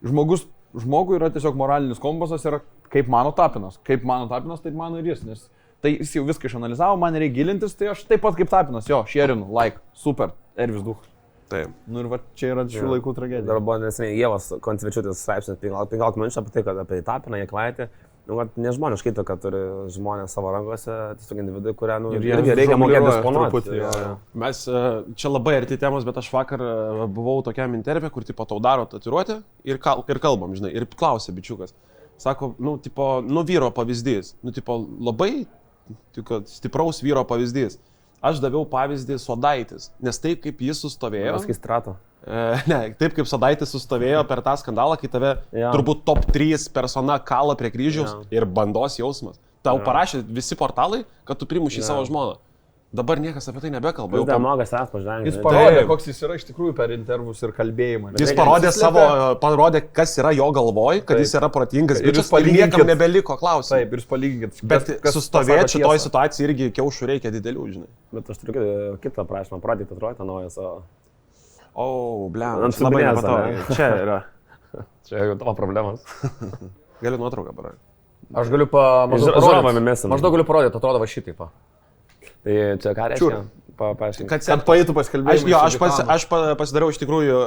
Žmogui yra tiesiog moralinis kompasas, yra kaip mano Tapinas. Kaip mano Tapinas, taip mano ir jis. Nes tai jis jau viską išanalizavo, man reikia gilintis, tai aš taip pat kaip Tapinas. Jo, šerinu, like, super, Ervis duh. Taip. Nu ir va čia yra šių laikų tragedija. Dar buvo neseniai Ievos Kontvičiūtės straipsnis 15 minučių apie tai, kad apie Tapiną, Jaklaitį. Nu, nežmoniškai to, kad turi žmonės savo rankose, tiesiog individai, kurią, nu, irgi reikia mokėti disponuoti. Mes čia labai arti temos, bet aš vakar buvau tokiam intervė, kur tipo tau daro tatuiruotę ir kalbam, žinai, ir klausė bičiukas. Sako, nu, tipo, nu vyro pavyzdys, nu, tipo, labai stipraus vyro pavyzdys. Aš daviau pavyzdį Sodaitis, nes taip kaip jis sustovėjo... Paskui strato. Ne, taip kaip Sodaitis sustovėjo per tą skandalą, kai tave turbūt top 3 persona kala prie kryžiaus ir bandos jausmas. Tau parašė visi portalai, kad tu primuši savo žmoną. Dabar niekas apie tai nebekalba. Jis demogas esas pažangė. Jis parodė, koks jis yra iš tikrųjų per intervus ir kalbėjimą. Jis parodė, kas yra jo galvoj, kad jis yra protingas. Ir niekam nebeliko klausimų. Taip, ir jūs palyginkit. Bet sustovėti šitoj situacijai irgi kiaušų reikia didelių, žinai. Bet aš turiu kitą prašymą, pradėti atrodo naują savo. O, blem, aš labai nematau. Čia yra. Čia jau tavo problemas. Galiu nuotrauką parodyti. Aš galiu maždaug galiu parodyti, atrodo va šitaip. Tai čia ką reiškia? Paaiškink. Kad paėtų pasikalbėjimą. Aš pasidariau iš tikrųjų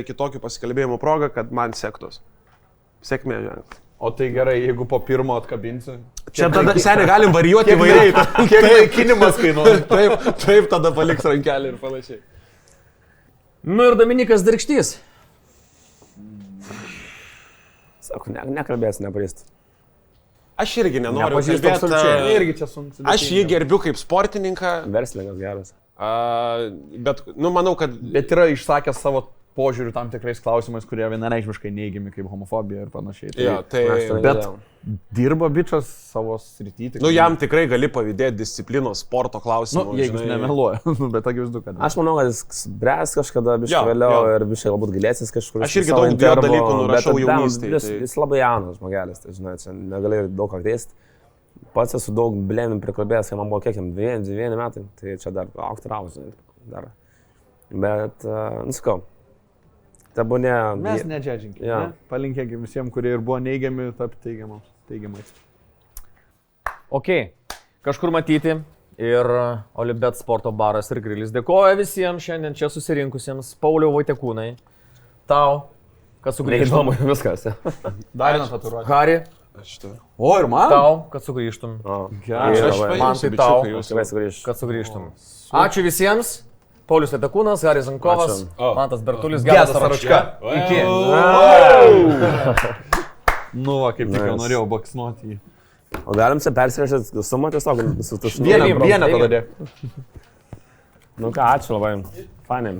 kitokių pasikalbėjimų progą, kad man sektos. Sėkmė ženklas. O tai gerai, jeigu po pirmo atkabinsi. Čia tada, seniai, galim varijuoti įvairiai. Kiek naikinimas kainuoja. Taip, tada paliks rankelį ir panašiai. Nu ir Dominikas Dirkštys. Sako, nekalbėsi, nepažįstu. Aš irgi nenoriu kalbėti. Aš jį gerbiu kaip sportininką. Verslininkas geras. Bet, manau, kad... Bet yra išsakęs savo požiūrių tam tikrais klausimais, kurie vienareikšmiškai neigiami kaip homofobija ir panašiai. Bet dirba bičas savo srityje. Jam tikrai gali pavydėti disciplinos, sporto klausimų. Jeigu jis nemeluoja, bet akivaizdu, kad... Aš manau, kad jis bręs kažkada biškai vėliau ir biškai galbūt galėsis kažkur. Aš irgi daug dalykų nurašau jaunystėje. Jis labai jaunas žmogelis, tai žinai, čia negali daug ką keisti. Pats esu daug blėmim prikalbėjęs, kai man buvo kiek jam 2 metai, tai čia dar aukti rausai. Bet, nusikau. Mes nedžiadžinkime. Ja. Palinkėkime visiems, kurie ir buvo neigiami, tapti teigiamais. Ok, kažkur matyti ir Olibet sporto baras ir grilis. Dėkoju visiems šiandien čia susirinkusiems. Pauliau Vaitekūnai, tau, kad sugrįžtum. Neįdomu viskas. Dar vieną tatuiruotę. Hari. O, ir man? Tau, kad sugrįžtum. Man tai tau, kad sugrįžtum. Ačiū visiems. Paulius Vaitekūnas, Haris Zankovas, Mantas Bertulis, Gedas Saračka. Iki. Nu, kaip tik jau norėjau baksnuoti jį. O galim čia persirašyti sumą tiesiog su tušniu. Vieną tada dėk. Nu ką, ačiū labai. Fainai.